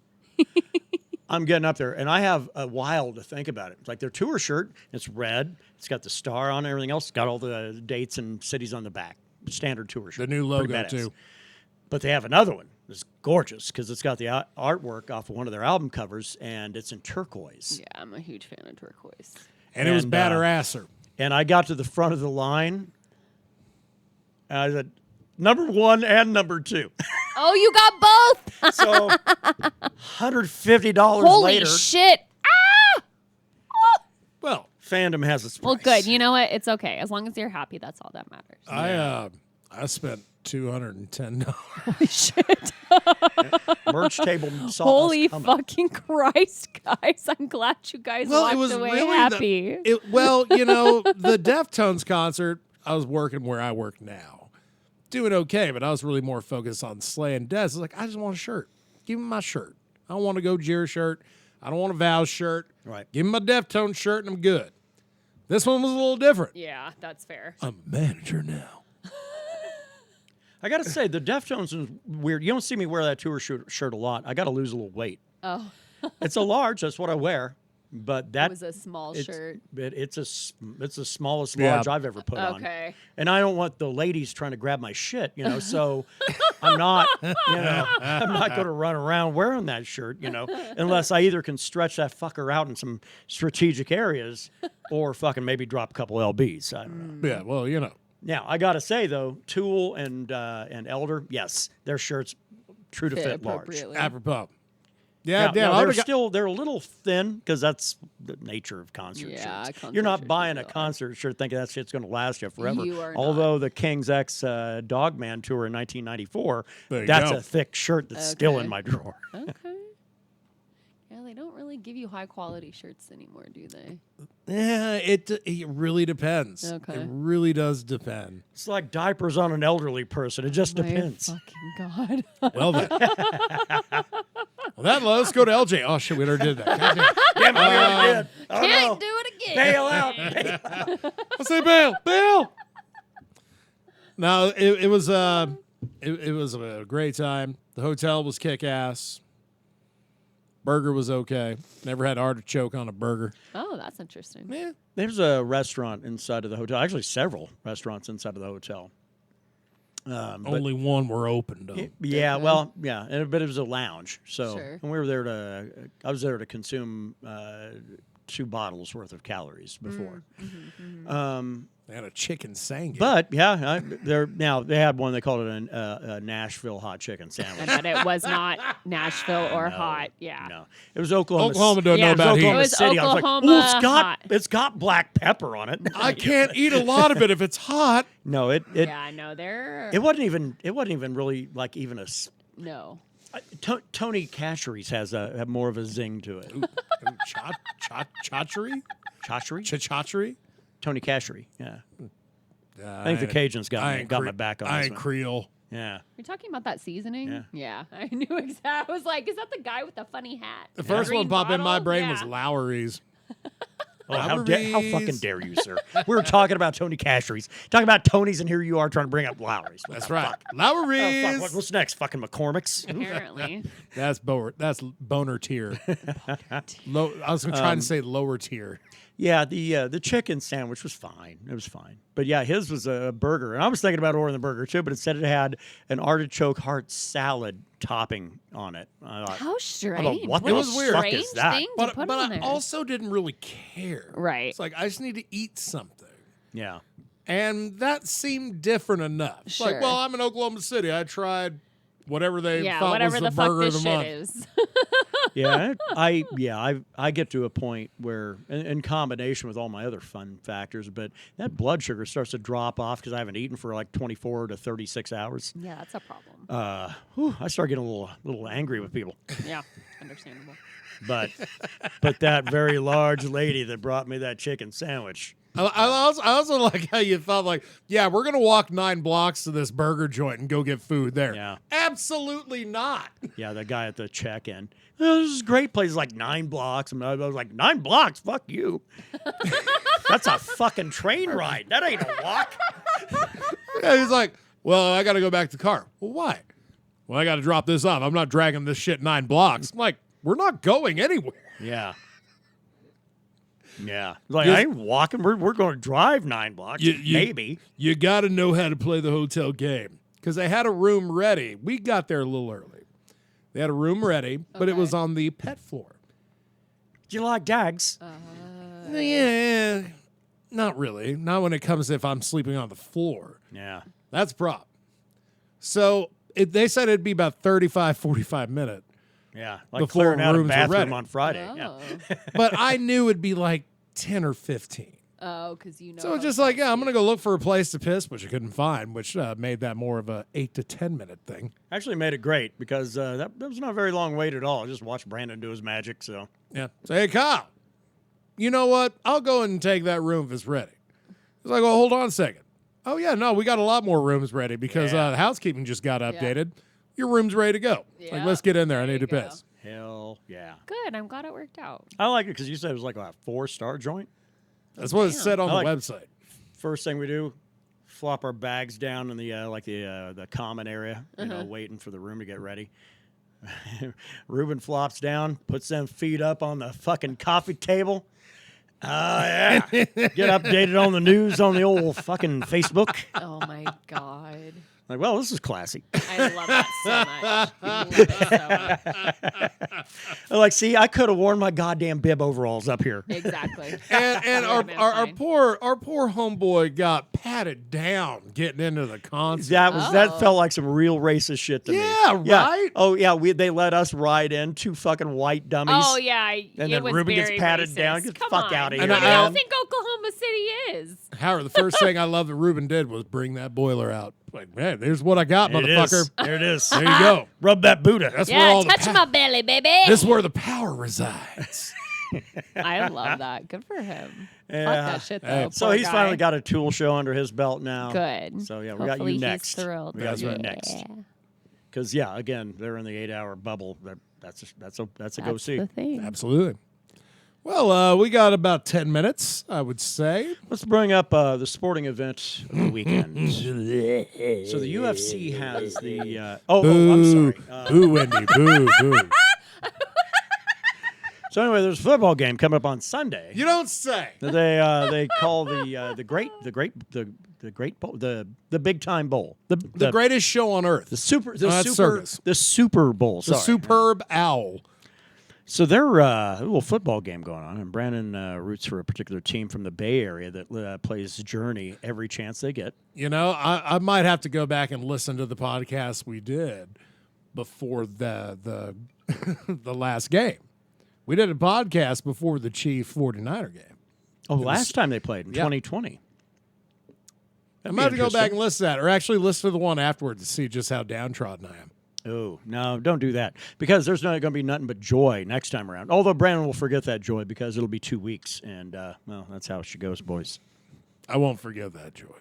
I'm getting up there, and I have a while to think about it. It's like their tour shirt, it's red, it's got the star on everything else, it's got all the dates and cities on the back. Standard tour shirt. The new Pretty logo, badass. too. But they have another one that's gorgeous because it's got the artwork off of one of their album covers, and it's in turquoise. Yeah, I'm a huge fan of turquoise. And it was And, badder-asser. And I got to the front of the line, and I said, number one and number two. Oh, you got both. So $150 Holy later, shit. Well, fandom has its price. Well, good. You know what? It's okay. As long as you're happy, that's all that matters. I spent $210. Holy shit. Merch table. Saw Holy us coming. fucking Christ, guys. I'm glad you guys walked away happy. You know, the Deftones concert, I was working where I work now. Doing okay, but I was really more focused on slaying Des. I was like, I just want a shirt. Give me my shirt. I don't want a Gojira shirt. I don't want a Vows shirt. Right. Give me my Deftones shirt and I'm good. This one was a little different. Yeah, that's fair. I'm a manager now. I got to say, the Deftones is weird. You don't see me wear that tour shirt a lot. I got to lose a little weight. Oh, It's a large. That's what I wear. But that it was a small shirt. It's the smallest Yeah. large I've ever put on. Okay. And I don't want the ladies trying to grab my shit, so I'm not going to run around wearing that shirt, unless I either can stretch that fucker out in some strategic areas or fucking maybe drop a couple LBs. I don't know. Yeah, well, Now, I got to say, though, Tool and Elder, yes, their shirts true to fit large. appropriately. apropos. Yeah, Now, damn. they're a little thin because that's the nature of concert Yeah, shirts. concert You're not shirts buying are a really concert shirt thinking that shit's going to last you forever. You are not. Although the King's X Dogman tour in 1994, There you that's go. a thick shirt that's still in my drawer. Okay. Yeah, they don't really give you high quality shirts anymore, do they? Yeah, it really depends. Okay. It really does depend. It's like diapers on an elderly person. It just depends. My fucking God. Well then. Let's go to LJ. Oh shit, we already did that. God damn. Damn, I already did. Oh, Can't no. do it again. Bail out. I say bail. No, it was a great time. The hotel was kick ass. Burger was okay. Never had artichoke on a burger. Oh, that's interesting. Yeah. There's a restaurant inside of the hotel. Actually, several restaurants inside of the hotel. But- Only one were open though. Yeah, well, yeah, but it was a lounge. So Sure. and we were there I was there to consume 2 bottles worth of calories before. They had a chicken sangin. But yeah, they had one. They called it a Nashville hot chicken sandwich. But it was not Nashville or hot. Yeah. No, it was Oklahoma. Oklahoma don't Yeah. know about Oklahoma It was City. I was like, Oklahoma "Ooh, hot." it's got black pepper on it." I can't eat a lot of it if it's hot. No, it Yeah, no, they're it wasn't even really like even a. no. Tony Casheries has have more of a zing to it. Chachery? Chachery? Chachery? Tony Cashery, yeah. I I think the Cajuns got got my back on I this ain't one. Creole. Yeah. You're talking about that seasoning? Yeah. I knew exactly. I was like, is that the guy with the funny hat? The first Green one popped in my bottle? brain Yeah. was Lowry's. Oh, how Lowry's. fucking dare you, sir? We were talking about Tony Casheries. Talking about Tony's, and here you are trying to bring up Lowry's. What That's the right. fuck? Oh, Lowry's. fuck. What's next? Fucking McCormick's? Apparently. That's boner tier. I was trying to say lower tier. Yeah, the chicken sandwich was fine. It was fine. But yeah, his was a burger. And I was thinking about ordering the burger too, but it said it had an artichoke heart salad topping on it. I thought, How strange. what the a fuck is strange that? thing to But put on I there. also didn't really care. Right. It's like I just need to eat something. yeah. And that seemed different enough. It's like, Sure. well, I'm in Oklahoma City. I tried whatever they yeah, thought whatever was the the fuck burger of this the shit month. is. Yeah, I get to a point where, in combination with all my other fun factors, but that blood sugar starts to drop off because I haven't eaten for like 24 to 36 hours. Yeah, that's a problem. I start getting a little angry with people. Yeah, understandable. But that very large lady that brought me that chicken sandwich. I also like how you thought, like, yeah, we're going to walk 9 blocks to this burger joint and go get food there. Yeah. Absolutely not. Yeah, the guy at the check-in. Oh, this is a great place, like 9 blocks. And I was like, 9 blocks? Fuck you. That's a fucking train ride. That ain't a walk. Yeah, he's like, well, I got to go back to the car. Well, why? Well, I got to drop this off. I'm not dragging this shit 9 blocks. I'm like, we're not going anywhere. Yeah. Yeah. Like, I ain't walking. We're going to drive 9 blocks. Maybe. You got to know how to play the hotel game because they had a room ready. We got there a little early. They had a room ready, but it was on the pet floor. Do you like dogs? Yeah, not really. Not when it comes to if I'm sleeping on the floor. Yeah. That's a problem. So they said it'd be about 35, 45 minutes. Yeah, like Before clearing out a rooms are bathroom ready. on Friday. Oh. Yeah. But I knew it'd be like 10 or 15. Oh, because you know. So it's just like, yeah, I'm going to go look for a place to piss, which I couldn't find, which made that more of a 8 to 10 minute thing. Actually made it great because that was not a very long wait at all. I just watched Brandon do his magic. So Yeah. So, hey, Kyle, you know what? I'll go and take that room if it's ready. It's like, well, hold on a second. Oh, yeah, no, we got a lot more rooms ready because housekeeping just got updated. Your room's ready to go. It's like, Yeah. let's get in there. I There need to you go. piss. hell yeah, Good. I'm glad it worked out. I like it because you said it was like a 4-star joint. That's what it said on I like the it. website. First thing we do, flop our bags down in the the common area, waiting for the room to get ready. Ruben flops down, puts them feet up on the fucking coffee table. Oh yeah, get updated on the news on the old fucking Facebook. Oh my god. Like, well, this is classy. I love that so much. I love it so much. I'm like, see, I could have worn my goddamn bib overalls up here. Exactly. And Would've been our fine. poor homeboy got patted down getting into the concert. That felt like some real racist shit to me. Yeah, right? Oh yeah, they let us ride in 2 fucking white dummies. Oh yeah, And it then was Ruben gets very patted racist. down. Get the Come fuck on. outta What here, do y'all man. think Oklahoma City is? Howard, the first thing I love that Ruben did was bring that boiler out. Like, man, there's what I got, There it motherfucker. is. There it is. There you go. Rub that Buddha. That's where Yeah, all touch the my belly, baby. This is where the power resides. I love that. Good for him. Yeah. Fuck that shit though. Hey. So Poor he's guy. finally got a Tool show under his belt now. Good. So yeah, we Hopefully got you he's next. thrilled. We got you Yeah. next. Because yeah, again, they're in the 8-hour bubble. That's a go That's see. the thing. Absolutely. Well, we got about 10 minutes, I would say. Let's bring up the sporting event of the weekend. So the UFC has the. I'm sorry. Boo, Wendy. Boo, boo. So anyway, there's a football game coming up on Sunday. You don't say. That they call the great bowl, the big time bowl, The greatest show on earth. the super that's circus. the Super Bowl. The Sorry. superb owl. So they're a little football game going on, and Brandon roots for a particular team from the Bay Area that plays Journey every chance they get. You know, I might have to go back and listen to the podcast we did before the the last game. We did a podcast before the Chief 49er game. Oh, last time they played in 2020. I might have to go back and listen to that, or actually listen to the one afterwards to see just how downtrodden I am. Oh, no, don't do that. Because there's not going to be nothing but joy next time around. Although Brandon will forget that joy because it'll be 2 weeks. And, well, that's how she goes, boys. I won't forget that joy.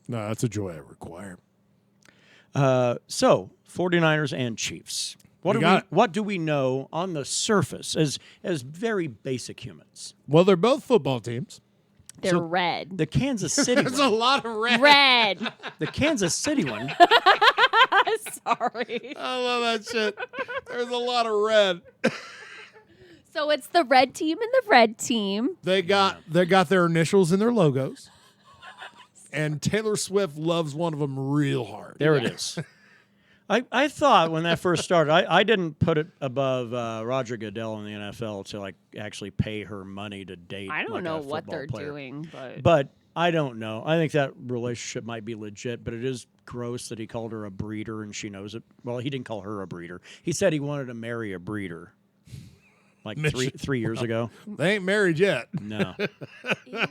No, that's a joy I require. So, 49ers and Chiefs. What do we know on the surface as very basic humans? Well, they're both football teams. They're red. The Kansas City There's a one. lot of red. Red. The Kansas City one. Sorry. I love that shit. There's a lot of red. So it's the red team and the red team. They got their initials in their logos. And Taylor Swift loves one of them real hard. There it is. I thought when that first started, I didn't put it above Roger Goodell in the NFL to like actually pay her money to date. I don't like, know a what football they're player. doing, but But I don't know. I think that relationship might be legit, but it is gross that he called her a breeder and she knows it. Well, he didn't call her a breeder. He said he wanted to marry a breeder. Like three years ago. They ain't married yet. No. ew.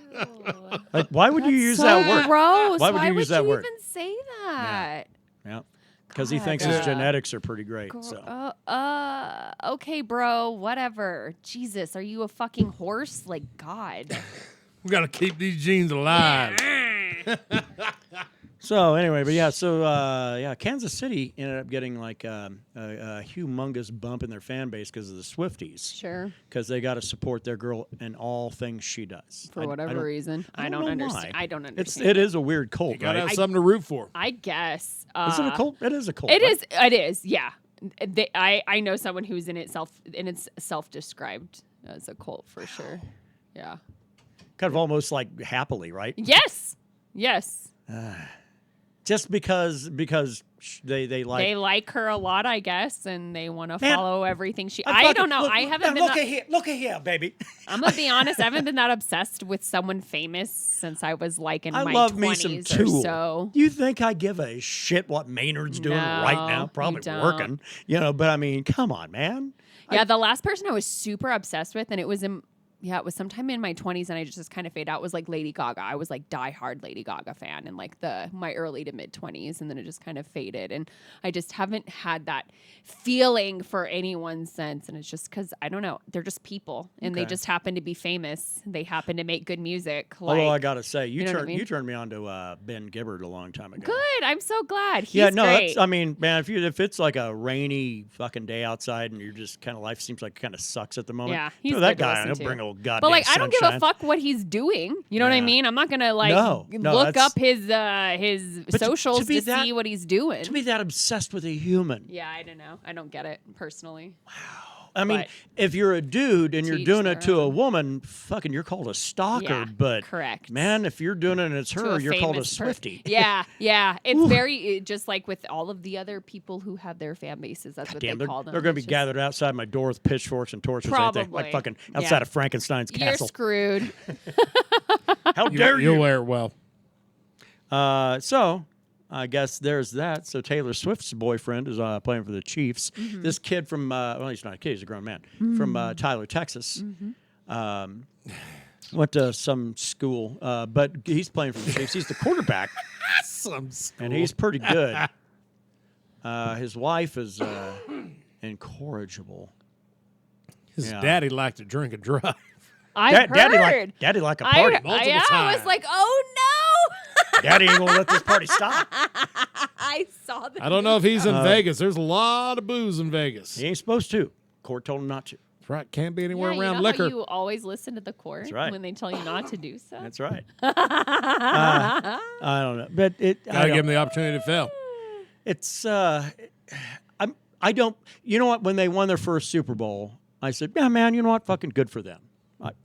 Like, why would you use So that word? gross. Why would you use that word? even say that? Yeah. Because he God. thinks his genetics are pretty great. So. Okay, bro. Whatever. Jesus, are you a fucking horse? Like God. We got to keep these genes alive. So anyway, but yeah, Kansas City ended up getting like a humongous bump in their fan base because of the Swifties. Sure. Because they got to support their girl in all things she does. For whatever reason, I don't know understand. why. I don't understand. It is a weird cult, You got to right? have something to root for. I guess. Is it a cult? It is a cult. It right? is. It is. Yeah. I know someone who's in it it's self-described as a cult for sure. Yeah. Kind of almost like happily, right? Yes. Yes. Just because they like They like her a lot, I guess, and they want to Man, follow everything she. I don't know. I haven't been. Look at here, baby. I'm gonna be honest. I haven't been that obsessed with someone famous since I was like in I my love me some 20s or Tool. so. You think I give a shit what Maynard's doing right now? No, Probably you don't. working, but I mean, come on, man. Yeah, the last person I was super obsessed with, and it was it was sometime in my 20s, and I just kind of fade out, was like Lady Gaga. I was like diehard Lady Gaga fan in like my early to mid 20s, and then it just kind of faded. And I just haven't had that feeling for anyone since. And it's just because, I don't know, they're just people, and they just happen to be famous. They happen to make good music. Although I got to say, you know what I mean? you turned me on to Ben Gibbard a long time ago. Good. I'm so glad. He's great. That's, I mean, man, if it's like a rainy fucking day outside and you're just kind of, life seems like it kind of sucks at the moment. Yeah, he's throw that good to guy listen on, he'll to. bring a goddamn But like, I don't give a sunshine. fuck what he's doing. You know what I Yeah. mean? I'm not gonna like No, look that's- up his But socials to be to that- see what he's doing. To be that obsessed with a human. Yeah, I don't know. I don't get it personally. I mean, But- if you're a dude and you're each doing their it to a own. woman, fucking, you're called a stalker. Yeah, but correct. man, if you're doing it and it's To her, a you're called a famous Swiftie. Yeah. It's very just like with all of the other people who have their fan bases. That's what Damn, they call them. they're going to be It's just- gathered outside my door with pitchforks and torches, ain't they? Like Probably. fucking outside Yeah. of Frankenstein's You're castle. screwed. How dare you? You'll wear it well. So I guess there's that. So Taylor Swift's boyfriend is playing for the Chiefs. Mm-hmm. This kid from, well, he's not a kid, he's a grown man, from Tyler, Texas. Went to some school, but he's playing for the Chiefs. He's the quarterback, and he's pretty good. His wife is incorrigible. His Yeah. daddy liked to drink and drive. I've heard. Daddy like a party. multiple I was times. like, oh no. Daddy ain't gonna let this party stop. I saw that. I don't know if he's in Vegas. There's a lot of booze in Vegas. He ain't supposed to. Court told him not to. That's right. Can't be anywhere Yeah, around you know liquor. how you always listen to the court That's right. when they tell you not to do so. That's right. I don't know, but Gotta give him the opportunity to fail. It's I don't. You know what? When they won their first Super Bowl, I said, "Yeah, man. You know what? Fucking good for them.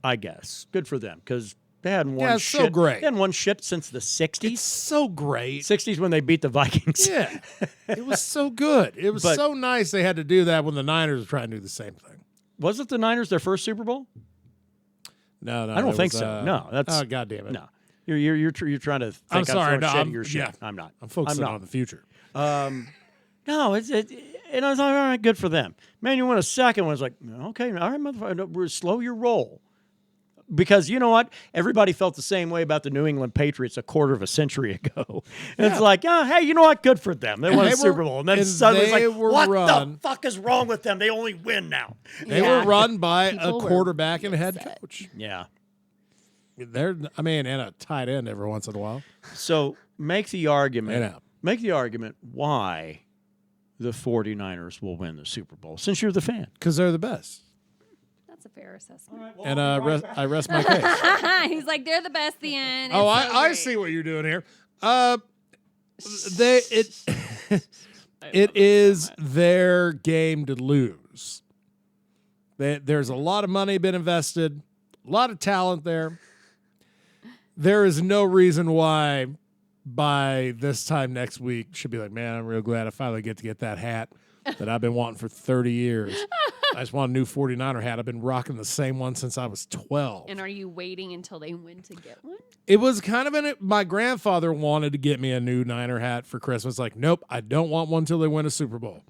I guess good for them because they hadn't won it's shit. so great. They hadn't won shit since the '60s. It's so great. '60s when they beat the Vikings. Yeah. It was so good. It was But- so nice they had to do that when the Niners were trying to do the same thing. Was it the Niners their first Super Bowl? No, I don't it think was, so. No, that's oh, God damn it. no. You're trying to think I'm sorry. I'm No, throwing shit I'm, at your shit. yeah, I'm not. I'm focusing not. on the future. No, it's and I was like, all right, good for them. Man, you won a second one. I was like, okay, all right, motherfucker, slow your roll. Because you know what? Everybody felt the same way about the New England Patriots a quarter of a century ago. And it's like, oh, hey, you know what? Good for them. They won they a Super were- Bowl. And then and suddenly it's they like, were what run- the fuck is wrong with them? They only win now. They Yeah. were run by People a were quarterback and a head upset. coach. Yeah. And a tight end every once in a while. So make the argument. Yeah. Make the argument why the 49ers will win the Super Bowl, since you're the fan. Because they're the best. That's a fair assessment. And I rest my case. He's like, they're the best. The end. Oh, It's so I great. see what you're doing here. It is their game to lose. There's a lot of money been invested, a lot of talent there. There is no reason why by this time next week should be like, man, I'm real glad I finally get to get that hat that I've been wanting for 30 years. I just want a new 49er hat. I've been rocking the same one since I was 12. And are you waiting until they win to get one? It was kind of my grandfather wanted to get me a new Niner hat for Christmas. Like, nope, I don't want one till they win a Super Bowl.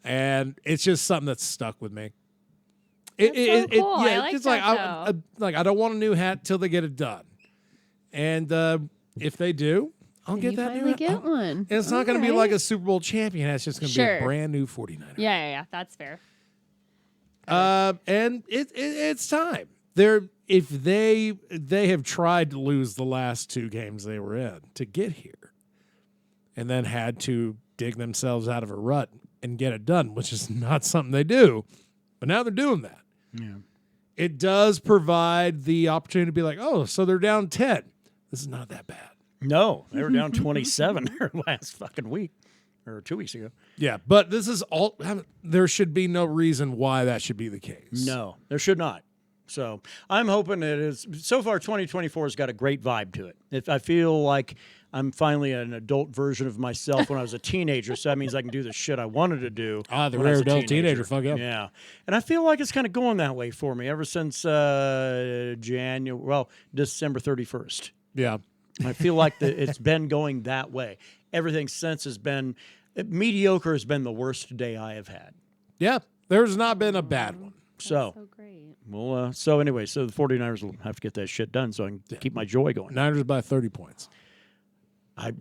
And it's just something that's stuck with me. That's so cool. I like it's that, I don't want a new hat till they get it done. And if they do, I'll get that new hat. Get one. And it's not going to be like a Super Bowl champion hat. It's just going to be Sure. a brand new 49er. Yeah. That's fair. And it's time. If they have tried to lose the last two games they were in to get here, and then had to dig themselves out of a rut and get it done, which is not something they do, but now they're doing that. Yeah. It does provide the opportunity to be like, oh, so they're down 10. This is not that bad. No, they were down 27 last fucking week or 2 weeks ago. Yeah, but this is all. There should be no reason why that should be the case. No, there should not. So I'm hoping it is. So far, 2024 has got a great vibe to it. I feel like I'm finally an adult version of myself when I was a teenager. So that means I can do the shit I wanted to do. The when I was rare a adult teenager. Fuck yeah. Yeah. And I feel like it's kind of going that way for me ever since December 31st. Yeah. I feel like it's been going that way. Everything since has been mediocre. Has been the worst day I have had. Yeah. There's not been a bad one. So great. well, so anyway, so the 49ers will have to get that shit done so I can keep my joy going. Niners by 30 points. If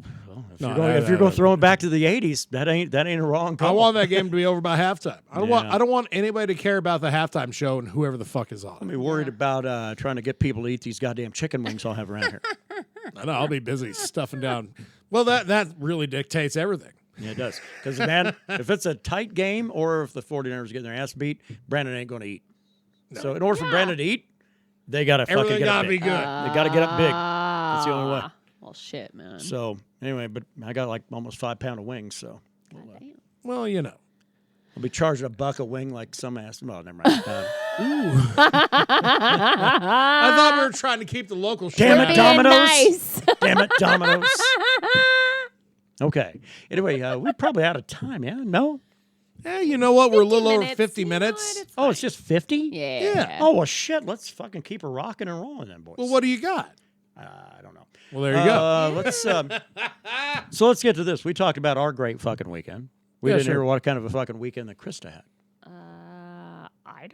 you're going to throw it back to the 80s, that ain't a wrong call. I want that game to be over by halftime. I don't want anybody to care about the halftime show and whoever the fuck is on. I'm worried about trying to get people to eat these goddamn chicken wings I'll have around here. I know, I'll be busy stuffing down. Well, that really dictates everything. Yeah, it does. Because, man, if it's a tight game or if the 49ers are getting their ass beat, Brandon ain't going to eat. No. So in order for Brandon to eat, they got to fucking get up big. Be good. They got to get up big. That's the only way. Well, shit, man. So anyway, but I got like almost 5 pounds of wings, so. Well, you know. I'll be charging $1 a wing like some ass. Well, never mind. I thought we were trying to keep the local shit. Damn it, Domino's. Nice. Damn it, Domino's. Okay. Anyway, we're probably out of time, yeah? No? Yeah, you know what? We're a little over minutes. 50 You know minutes. what? It's Oh, it's just 50? Yeah. Oh, well, shit. Let's fucking keep her rocking and rolling then, boys. Well, what do you got? I don't know. Well, there you go. So let's get to this. We talked about our great fucking weekend. We didn't hear what kind of a fucking weekend that Krista had. I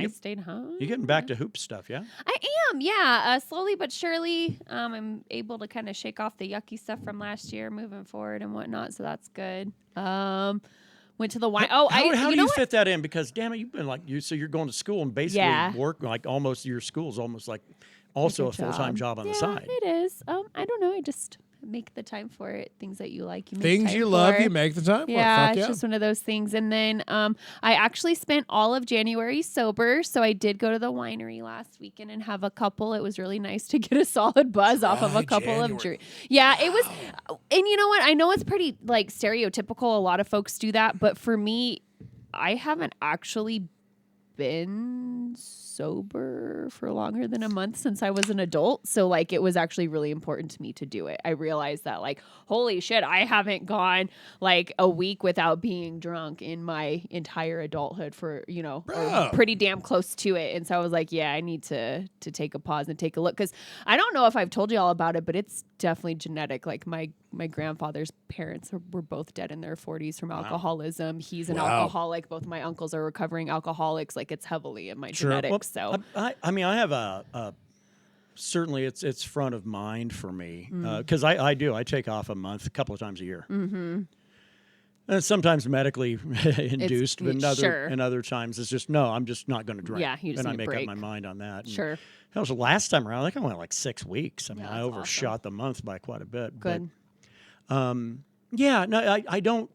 stayed home. You're getting back to hoop stuff, yeah? I am, yeah. Slowly but surely, I'm able to kind of shake off the yucky stuff from last year, moving forward and whatnot. So that's good. Went to the wine. How do you fit that in? Because damn it, you've been like so you're going to school and basically work like almost your school's almost like also a full-time job on the side. It is. I don't know. I just make the time for it. Things that you like, you make Things time you love, for. you make the time for. Yeah, Fuck it's just one of those things. And then I actually spent all of January sober, so I did go to the winery last weekend and have a couple. It was really nice to get a solid buzz off of a couple of drinks. Yeah, it was. And you know what? I know it's pretty like stereotypical. A lot of folks do that, but for me, I haven't actually been sober for longer than a month since I was an adult. So like it was actually really important to me to do it. I realized that like, holy shit, I haven't gone like a week without being drunk in my entire adulthood for, or pretty damn close to it. And so I was like, yeah, I need to take a pause and take a look. Cause I don't know if I've told you all about it, but it's definitely genetic. Like my grandfather's parents were both dead in their 40s from alcoholism. He's an alcoholic. Both my uncles are recovering alcoholics. Like it's heavily in my genetics. Well, so I have a certainly it's front of mind for me because I take off a month a couple of times a year. Mm-hmm. And it's sometimes medically induced, but other times it's just I'm just not going to drink. Yeah, you just and I need a make break. up my mind on that. Sure. That was the last time around. I think I went like 6 weeks. I mean, I that's overshot the month by quite a bit. Good. But, I don't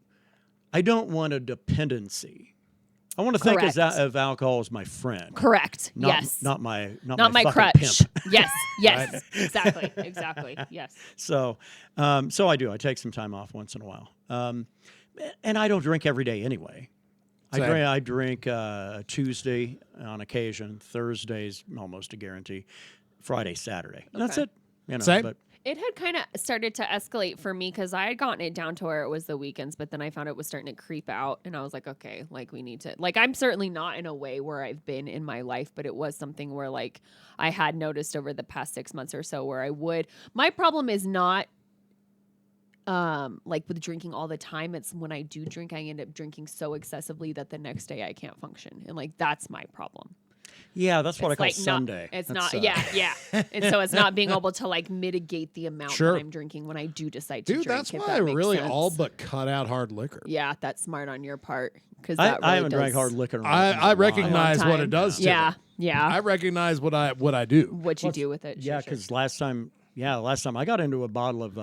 want a dependency. I want to think of alcohol as my friend. Correct. Not my my crutch. pimp. Yes. Exactly. Yes. So I do. I take some time off once in a while. And I don't drink every day anyway. I drink Tuesday on occasion, Thursdays almost a guarantee, Friday, Saturday. That's it. Same. But It had kind of started to escalate for me because I had gotten it down to where it was the weekends, but then I found it was starting to creep out, and I was like, okay, like we need to, like I'm certainly not in a way where I've been in my life, but it was something where like I had noticed over the past 6 months or so where my problem is not like with drinking all the time. It's when I do drink, I end up drinking so excessively that the next day I can't function, and like that's my problem. yeah, that's what I call like Sunday. It's That's, not, yeah. And so it's not being able to like mitigate the amount Sure. that I'm drinking when I do decide to Dude, drink. that's if why that I makes really sense. all but cut out hard liquor. Yeah, that's smart on your part because I haven't drank hard liquor. in a I while. recognize what time. it does to Yeah, me. yeah. I recognize what I do. What you do with it? Yeah, Sure. because last time I got into a bottle of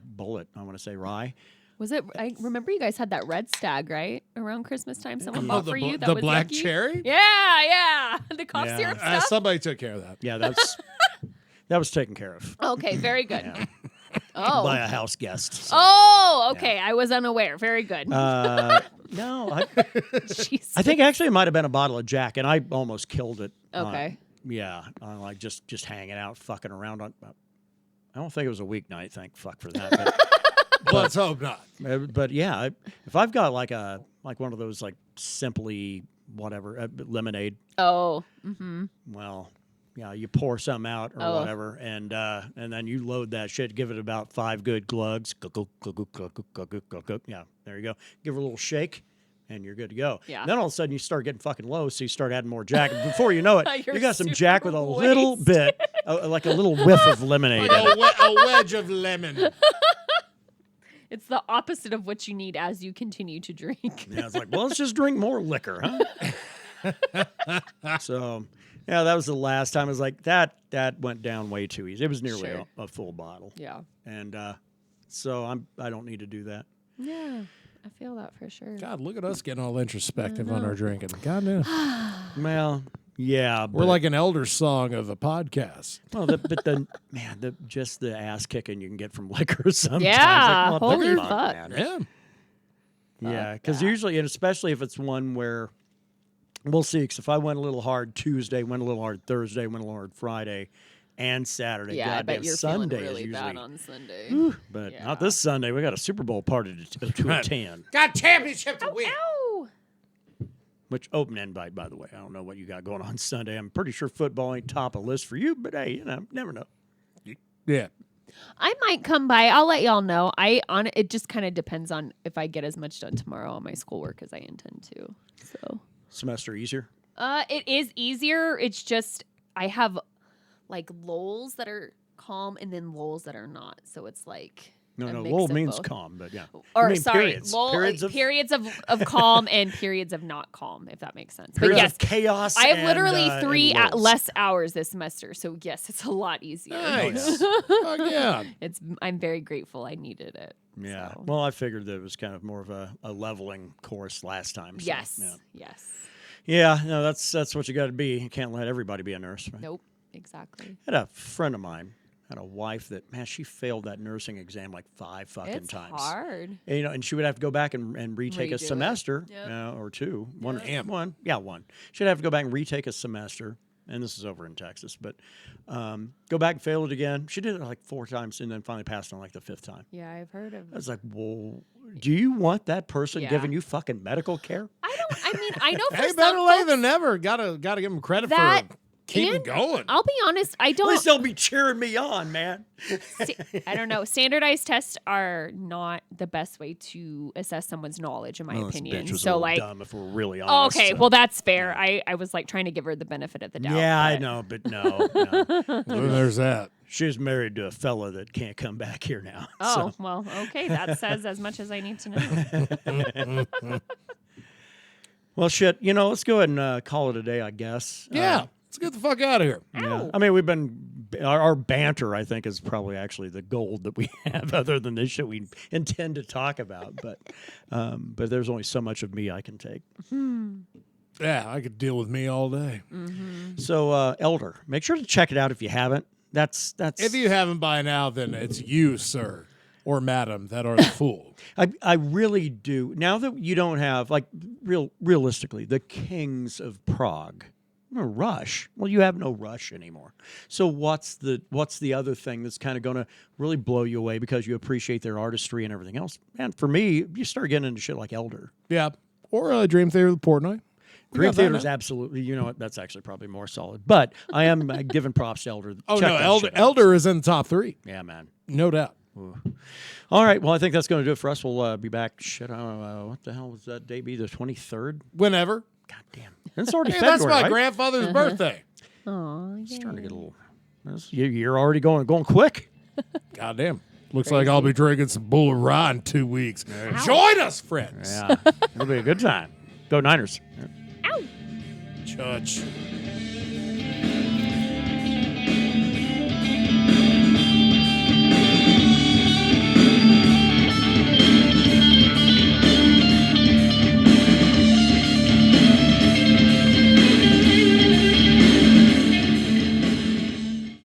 Bullet. I want to say rye. Was it? I remember you guys had that red stag right around Christmas time. Someone bought for you. That the was black yucky? cherry? Yeah. The cough Yeah. syrup stuff. Somebody took care of that. Yeah, that was taken care of Okay, very good. Oh. by a house guest. So. Oh, okay. I was unaware. Very good. No, Jeez. I think actually it might have been a bottle of Jack, and I almost killed it. Okay. Yeah, like just hanging out, fucking around on. I don't think it was a weeknight. Thank fuck for that. But, Let's hope not. but yeah, if I've got like one of those like Simply whatever lemonade. Oh. Well, yeah, you pour some out or whatever, and then you load that shit. Give it about 5 good glugs. Yeah, there you go. Give it a little shake. And you're good to go. Yeah. Then all of a sudden you start getting fucking low, so you start adding more Jack. And before you know it, You're you got some super Jack with a little bit, like a little whiff of lemonade. A wedge of lemon. It's the opposite of what you need as you continue to drink. Yeah, it's like, well, let's just drink more liquor, huh? So, yeah, that was the last time. I was like, that went down way too easy. It was nearly Sure. a full bottle. Yeah. And so I don't need to do that. Yeah. I feel that for sure. God, look at us getting all introspective on our drinking. God knows. Well, yeah. We're like an elder song of a podcast. Well, just the ass kicking you can get from liquor sometimes. Yeah, Like, well, holy come on, fuck. man. Yeah. Yeah, because usually, and especially if it's one where we'll see. Because if I went a little hard Tuesday, went a little hard Thursday, went a little hard Friday, and Saturday, Yeah, I goddamn bet you're Sunday feeling really is bad usually. on Sunday. But Yeah. not this Sunday. We got a Super Bowl party to attend. Got championship to win. Ow! Which open invite, by the way. I don't know what you got going on Sunday. I'm pretty sure football ain't top of list for you, but hey, never know. Yeah. I might come by. I'll let y'all know. It just kind of depends on if I get as much done tomorrow on my schoolwork as I intend to. So Semester easier. it is easier. It's just I have like lulls that are calm and then lulls that are not. So it's like No, a no, mix lull of means both. calm, but yeah. Or You mean sorry, periods. lull, Periods of of calm and periods of not calm, if that makes sense. But periods yes, of chaos. I have and, literally and 3 lulls. less hours this semester. So yes, it's a lot easier. Nice. Fuck yeah. I'm very grateful I needed it. Yeah. So. Well, I figured that it was kind of more of a leveling course last time. So, Yes. Yeah. Yes. Yeah. No, that's what you got to be. You can't let everybody be a nurse. Right? Nope. Exactly. I had a friend of mine, had a wife that, man, she failed that nursing exam like 5 fucking It's times. hard. And, and she would have to go back and retake Redo a it. semester Yep. or 2. One. Yep. One. Yeah, one. She'd have to go back and retake a semester. And this is over in Texas, but go back and fail it again. She did it like 4 times and then finally passed on like the 5th time. Yeah, I've heard of. I was like, well, do you want that person Yeah. giving you fucking medical care? I know for Hey, some better late folks, than never. Gotta give them credit that for keeping and going. I'll be honest, I At least don't. they'll be cheering me on, man. I don't know. Standardized tests are not the best way to assess someone's knowledge, in my opinion. Bitch was a So little like, dumb if we're really oh, honest. okay, so. well that's fair. I was like trying to give her the benefit of the doubt. Yeah, I but- know, but no. Well, there's that. She was married to a fella that can't come back here now. Oh, so. well, okay. That says as much as I need to know. Well, shit. Let's go ahead and call it a day, I guess. Yeah. Let's get the fuck out of here. Yeah. I mean, we've been our banter. I think is probably actually the gold that we have, other than the shit we intend to talk about. But there's only so much of me I can take. Yeah, I could deal with me all day. So, Elder, make sure to check it out if you haven't. That's. If you haven't by now, then it's you, sir, or madam, that are the fool. I really do. Now that you don't have like realistically the kings of Prague. Rush. Well, you have no Rush anymore. So what's the other thing that's kind of going to really blow you away because you appreciate their artistry and everything else? And for me, you start getting into shit like Elder. Yeah. Or Dream Theater of Portnoy. Dream Theater is absolutely. You know what? That's actually probably more solid. But I am giving props to Elder. Oh, Check no. that shit out. Elder is in the top 3. Yeah, man. No doubt. All right. Well, I think that's going to do it for us. We'll be back. Shit. I don't know. What the hell was that date be? The 23rd? Whenever. God damn. It's already Hey, February, that's my right? grandfather's birthday. Oh, It's starting to get a little. You're already going quick. Goddamn. Looks like I'll be drinking some Bull of Rye in 2 weeks. Join us, friends. Yeah. It'll be a good time. Go Niners. Ow. Church.